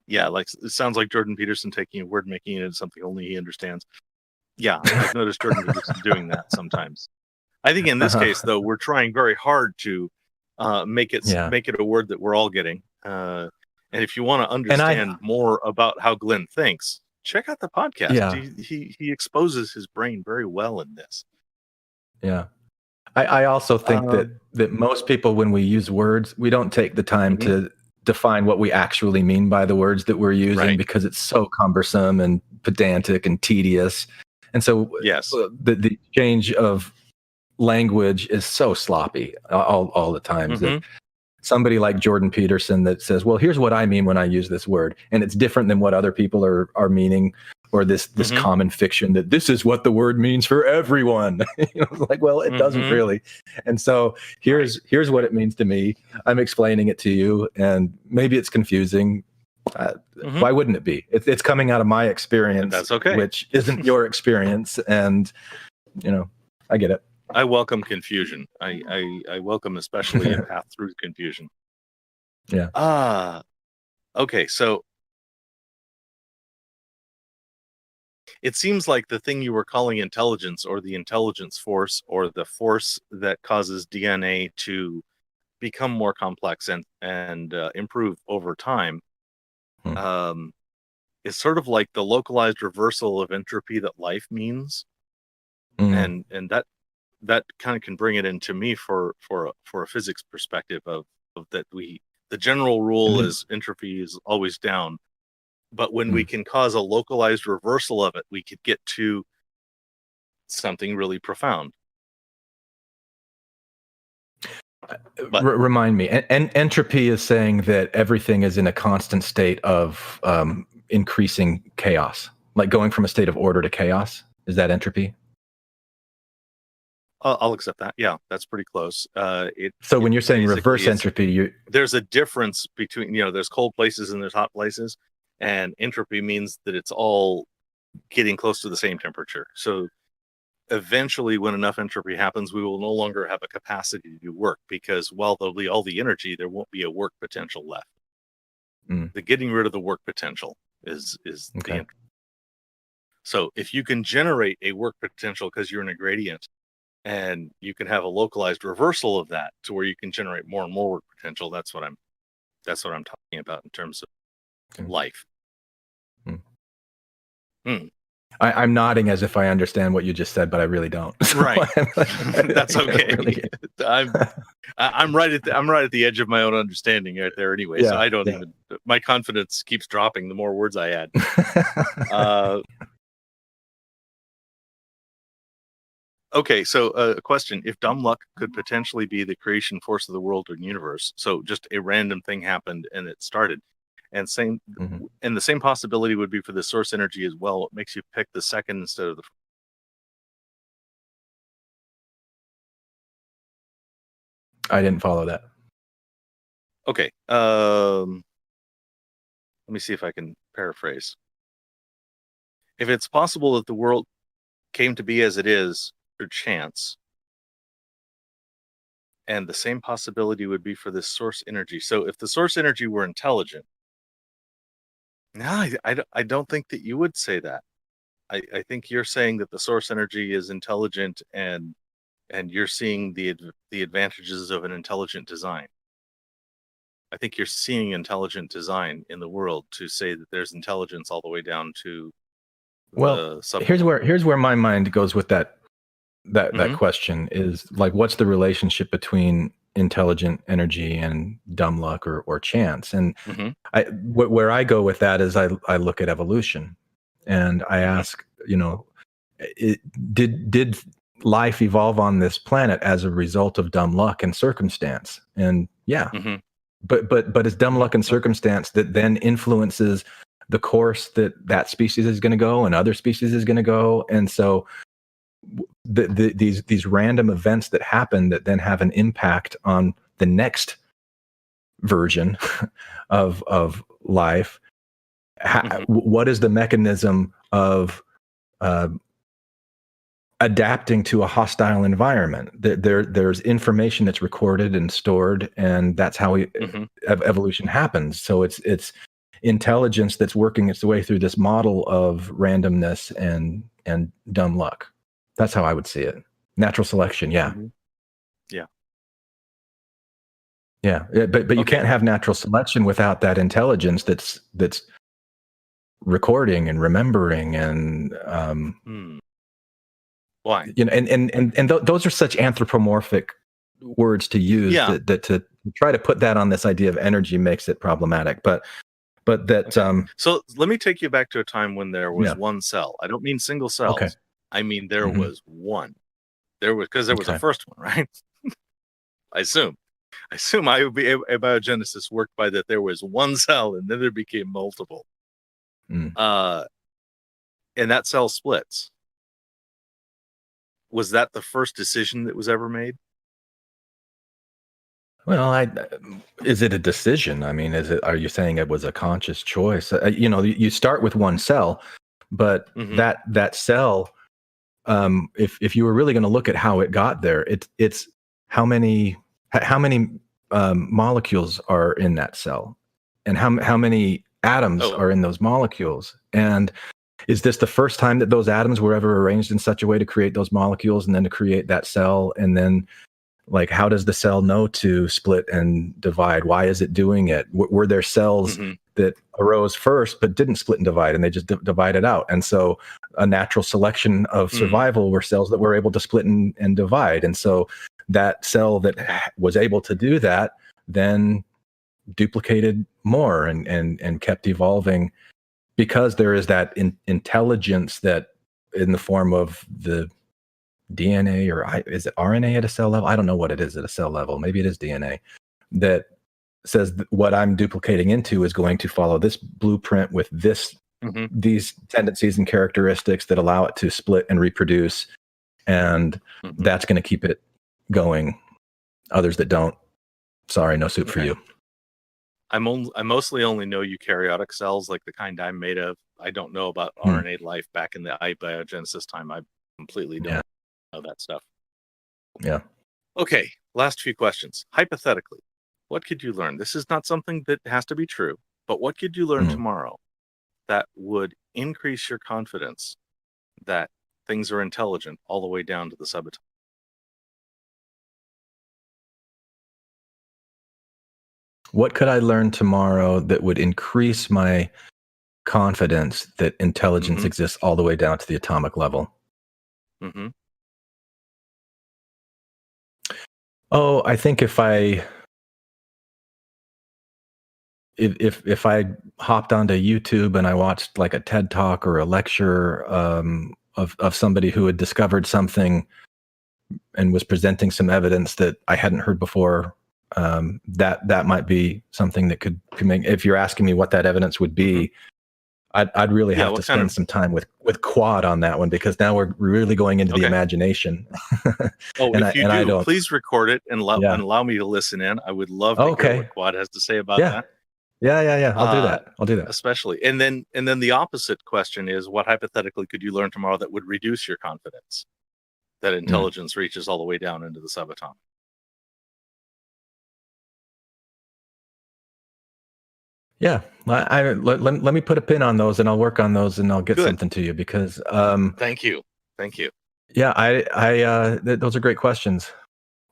Yeah, like it sounds like Jordan Peterson taking a word, making it into something only he understands. Yeah, I've noticed Jordan Peterson doing that sometimes. I think in this case, though, we're trying very hard to make it a word that we're all getting. And if you want to understand more about how Glenn thinks, check out the podcast. Yeah. He exposes his brain very well in this. Yeah. I also think that most people, when we use words, we don't take the time to define what we actually mean by the words that we're using, because it's so cumbersome and pedantic and tedious. And so the exchange of language is so sloppy all the time. That somebody like Jordan Peterson that says, well, here's what I mean when I use this word, and it's different than what other people are meaning, or this common fiction that this is what the word means for everyone. Like, well, it doesn't really. And so here's what it means to me. I'm explaining it to you, and maybe it's confusing. Why wouldn't it be? It's coming out of my experience, that's okay, which isn't your experience, and I get it. I welcome confusion. I welcome especially a path through confusion. Yeah. Okay, so it seems like the thing you were calling intelligence, or the intelligence force, or the force that causes DNA to become more complex and improve over time, is sort of like the localized reversal of entropy that life means, and that kind of can bring it into me for a physics perspective of that the general rule is entropy is always down. But when we can cause a localized reversal of it, we could get to something really profound. Remind me, entropy is saying that everything is in a constant state of increasing chaos, like going from a state of order to chaos. Is that entropy? I'll accept that. Yeah, that's pretty close. So when you're saying reverse entropy, there's a difference between, there's cold places and there's hot places. And entropy means that it's all getting close to the same temperature. So eventually, when enough entropy happens, we will no longer have a capacity to do work, because while there'll be all the energy, there won't be a work potential left. The getting rid of the work potential is the entropy. So if you can generate a work potential because you're in a gradient, and you can have a localized reversal of that to where you can generate more and more work potential, that's what I'm talking about in terms of life. I'm nodding as if I understand what you just said, but I really don't. So Right. That's okay. Really, I'm right at the edge of my own understanding right there anyway. So Yeah, I don't yeah. even, my confidence keeps dropping the more words I add. Okay, so a question: if dumb luck could potentially be the creation force of the world or universe, so just a random thing happened and it started, and Mhm. the same possibility would be for the source energy as well. What makes you pick the second instead of the? I didn't follow that. Okay, let me see if I can paraphrase. If it's possible that the world came to be as it is through chance, and the same possibility would be for this source energy. So if the source energy were intelligent, no, I don't think that you would say that. I think you're saying that the source energy is intelligent, and you're seeing the advantages of an intelligent design. I think you're seeing intelligent design in the world to say that there's intelligence all the way down to Well, the sub. here's where my mind goes with that Mhm. question is like, what's the relationship between intelligent energy and dumb luck or chance? And Mhm. where I go with that is I look at evolution, and I Mhm. ask, did life evolve on this planet as a result of dumb luck and circumstance? And yeah, Mhm. but it's dumb luck and circumstance that then influences the course that species is going to go and other species is going to go. And so these random events that happen that then have an impact on the next version of life. Mhm. What is the mechanism of adapting to a hostile environment? There's information that's recorded and stored, and that's how Mhm. evolution happens. So it's intelligence that's working its way through this model of randomness and dumb luck. That's how I would see it. Natural selection, yeah. Mhm. Yeah. Yeah, but you Okay. can't have natural selection without that intelligence that's recording and remembering and Hmm. Why? those are such anthropomorphic words to use Yeah. that to try to put that on this idea of energy makes it problematic. But that Okay. So let me take you back to a time when there was yeah, one cell. I don't mean single okay, cells. I mean there hmm, was one. There was, because there was a okay, first one, right? I assume. Abiogenesis worked by that there was one cell and then there became multiple. mm. Uh, and that cell splits. Was that the first decision that was ever made? Well, is it a decision? I mean, are you saying it was a conscious choice? You start with one cell, but Mhm. that cell, if you were really going to look at how it got there, it's how many molecules are in that cell, and how many atoms Oh. are in those molecules, and is this the first time that those atoms were ever arranged in such a way to create those molecules and then to create that cell? And then, like, how does the cell know to split and divide? Why is it doing it? Were there cells Mhm. that arose first but didn't split and divide, and they just divided out? And so a natural selection of Hmm. survival were cells that were able to split and divide. And so that cell that was able to do that then duplicated more and kept evolving, because there is that intelligence that in the form of the DNA, or is it RNA at a cell level? I don't know what it is at a cell level. Maybe it is DNA that says that what I'm duplicating into is going to follow this blueprint with Mhm. these tendencies and characteristics that allow it to split and reproduce, and Mhm. that's going to keep it going. Others that don't, sorry, no soup for Okay. you. I mostly only know eukaryotic cells, like the kind I'm made of. I don't know about Hmm. RNA life back in the abiogenesis time. I completely don't Yeah, know that stuff. yeah. Okay, last few questions. Hypothetically, what could you learn? This is not something that has to be true, but what could you learn Hmm. tomorrow that would increase your confidence that things are intelligent all the way down to the subatomic? What could I learn tomorrow that would increase my confidence that intelligence Mhm. exists all the way down to the atomic level? Mm-hmm. Oh, I think if I hopped onto YouTube and I watched like a TED talk or a lecture of somebody who had discovered something and was presenting some evidence that I hadn't heard before, that might be something that could make. If you're asking me what that evidence would be, I'd really Yeah, have what to kind spend of- some time with Quad on that one, because now we're really going into the Okay. imagination. Oh, And if you I do, don't. please record it and Yeah. allow me to listen in. I would love to hear Okay. what Quad has to say about Yeah. that. Yeah. I'll do that. Especially. And then the opposite question is, what hypothetically could you learn tomorrow that would reduce your confidence that intelligence reaches all the way down into the subatomic? Yeah. Let me put a pin on those, and I'll work on those, and I'll get Good. something to you, because Thank you. yeah, those are great questions.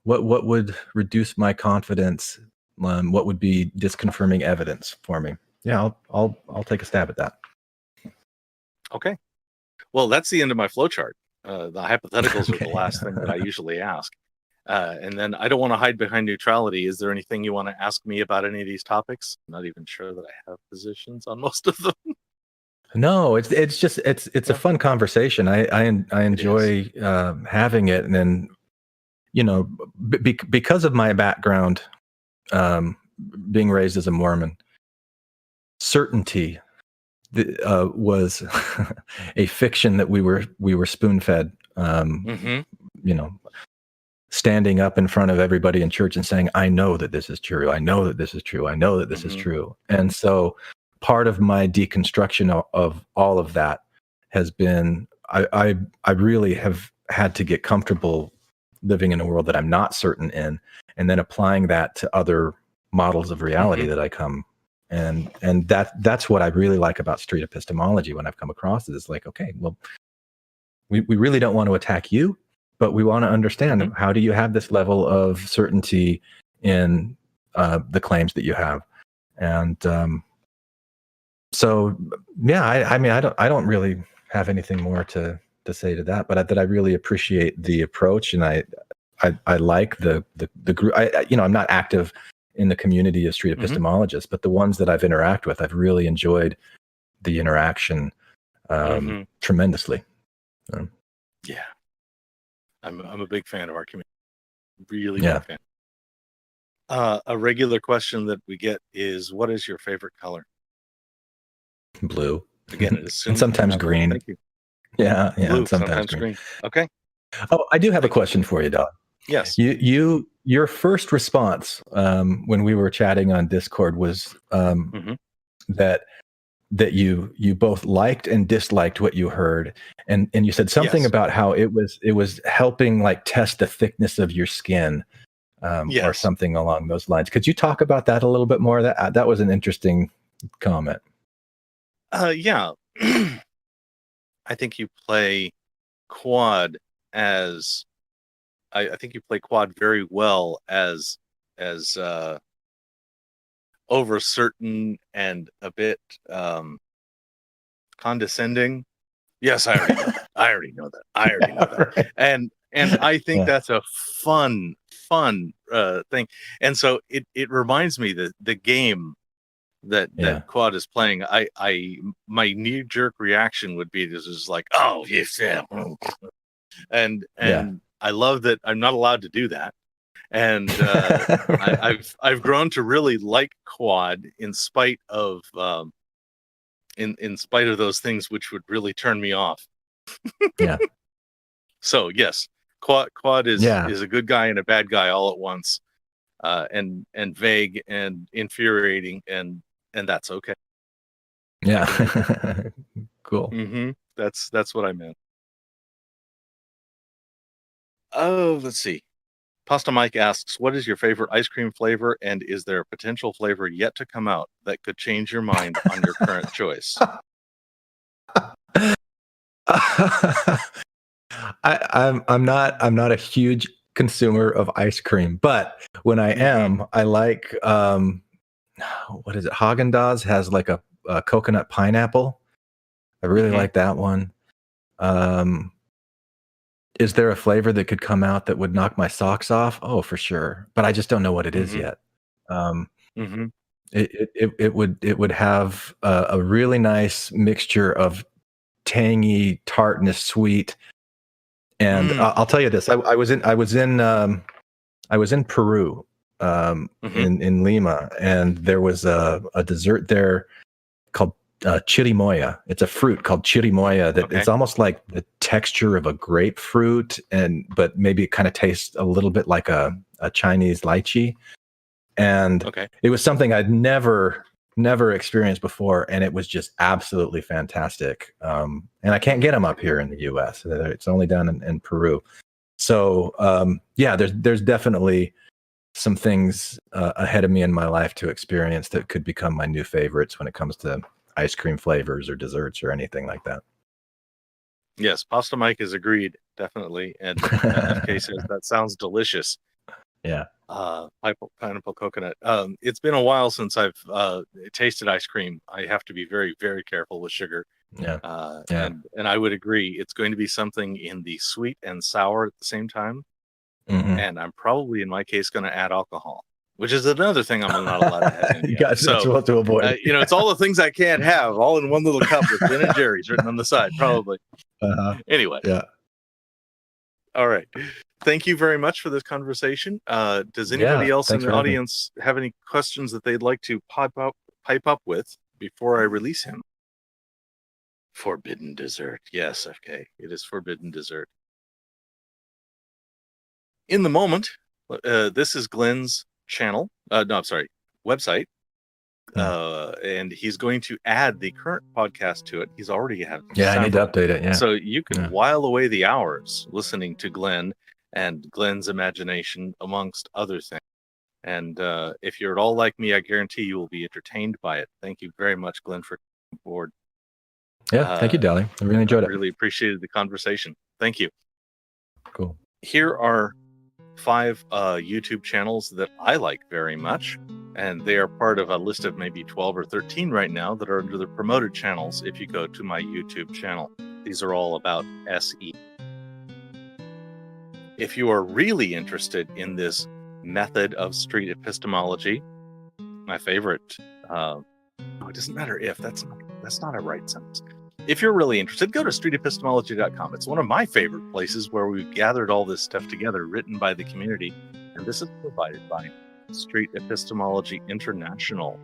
What would reduce my confidence? What would be disconfirming evidence for me? Yeah, I'll take a stab at that. Okay. Well, that's the end of my flowchart. The hypotheticals are Okay. the last thing that I usually ask. And then I don't want to hide behind neutrality. Is there anything you want to ask me about any of these topics? I'm not even sure that I have positions on most of them. No, it's a fun conversation. I enjoy having it, and then because of my background, being raised as a Mormon, certainty was a fiction that we were spoon fed. Standing up in front of everybody in church and saying, "I know that this is true. I know that this is true. I know that this is true." And so, part of my deconstruction of all of that has been, I really have had to get comfortable living in a world that I'm not certain in, and then applying that to other models of reality that I come. And that's what I really like about street epistemology when I've come across it. It's like, okay, well, we really don't want to attack you, but we want to understand, how do you have this level of certainty in the claims that you have? And so, yeah, I don't really have anything more to say to that, but that I really appreciate the approach, and I like the group. I'm not active in the community of street epistemologists, but the ones that I've interacted with, I've really enjoyed the interaction tremendously. Yeah. I'm a big fan of our community. Really Yeah. big fan. A regular question that we get is, what is your favorite color? Blue. Again, it is And sometimes green. Thank you. Yeah, Blue, and sometimes green. Okay. Oh, I do have a question for you, Doug. Yes. Your first response when we were chatting on Discord was that you both liked and disliked what you heard, and you said something about how it was helping like test the thickness of your skin, or something along those lines. Could you talk about that a little bit more? That was an interesting comment. Yeah. I think you play Quad as I think you play Quad very well as over certain and a bit condescending. Yes, I already know that. And I think that's a fun thing. And so it reminds me that the game that Quad is playing, my knee-jerk reaction would be this is like, oh yes, yeah. And I love that I'm not allowed to do that. And I've grown to really like Quad in spite of in spite of those things which would really turn me off. Yeah. So yes, Quad is a good guy and a bad guy all at once, and vague and infuriating, and that's okay. Yeah. Cool. That's what I meant. Oh, let's see. Pasta Mike asks, what is your favorite ice cream flavor, and is there a potential flavor yet to come out that could change your mind on your current choice? I'm not a huge consumer of ice cream, but when I am, I like what is it? Haagen-Dazs has like a coconut pineapple. I really like that one. Is there a flavor that could come out that would knock my socks off? Oh, for sure. But I just don't know what it is yet. It would have a really nice mixture of tangy, tartness, sweet. And I'll tell you this: I was in Peru, in Lima, and there was a dessert there called chirimoya. It's a fruit called chirimoya that it's almost like the texture of a grapefruit, but maybe it kind of tastes a little bit like a Chinese lychee. And it was something I'd never experienced before, and it was just absolutely fantastic. And I can't get them up here in the U.S. It's only down in Peru. So there's definitely some things ahead of me in my life to experience that could become my new favorites when it comes to ice cream flavors or desserts or anything like that. Yes, Pasta Mike has agreed, definitely. And FK says that sounds delicious. Yeah. Pineapple coconut. It's been a while since I've tasted ice cream. I have to be very, very careful with sugar. Yeah. And I would agree. It's going to be something in the sweet and sour at the same time. And I'm probably, in my case, going to add alcohol, which is another thing I'm not allowed to have. That's what to avoid. It's all the things I can't have, all in one little cup with Ben and Jerry's written on the side, probably. Anyway. Yeah. All right. Thank you very much for this conversation. Does anybody else in the audience have any questions that they'd like to pipe up with before I release him? Forbidden dessert. Yes, FK. It is forbidden dessert. In the moment, this is Glenn's channel. Website. And he's going to add the current podcast to it. He's already had. I need to update it. Yeah. So you can while away the hours listening to Glenn and Glenn's imagination, amongst other things. And if you're at all like me, I guarantee you will be entertained by it. Thank you very much, Glenn, for coming aboard. Yeah, thank you, Dali. I really enjoyed it. Really appreciated the conversation. Thank you. Cool. Here are 5 YouTube channels that I like very much, and they are part of a list of maybe 12 or 13 right now that are under the promoted channels if you go to my YouTube channel. These are all about SE. If you are really interested in this method of street epistemology, my favorite, it doesn't matter if, that's not a right sentence. If you're really interested, go to streetepistemology.com. It's one of my favorite places where we've gathered all this stuff together, written by the community, and this is provided by Street Epistemology International.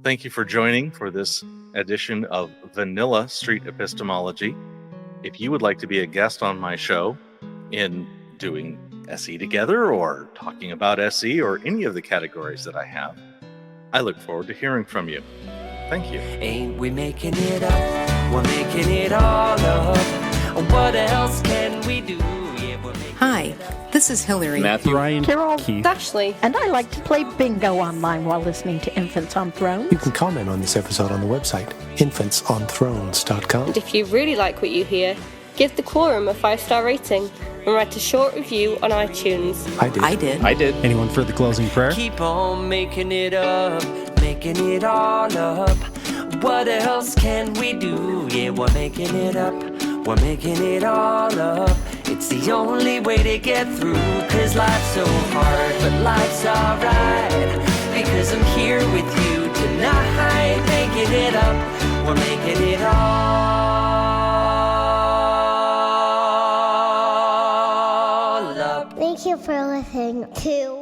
Thank you for joining for this edition of Vanilla Street Epistemology. If you would like to be a guest on my show in doing SE together or talking about SE or any of the categories that I have, I look forward to hearing from you. Thank you. Ain't we making it up? We're making it all up. What else can we do? Yeah, we're making Hi, this is Hillary. Matthew, Ryan, Carol, Keith, Ashley, and I like to play bingo online while listening to Infants on Thrones. You can comment on this episode on the website, infantsonthrones.com. And if you really like what you hear, give the Quorum a 5-star rating and write a short review on iTunes. I did. Anyone for the closing prayer? Keep on making it up, making it all up. What else can we do? Yeah, we're making it up, we're making it all up. It's the only way to get through, 'cause life's so hard, but life's alright, because I'm here with you tonight, making it up, we're making it all up. Thank you for listening to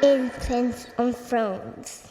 Infants on Thrones.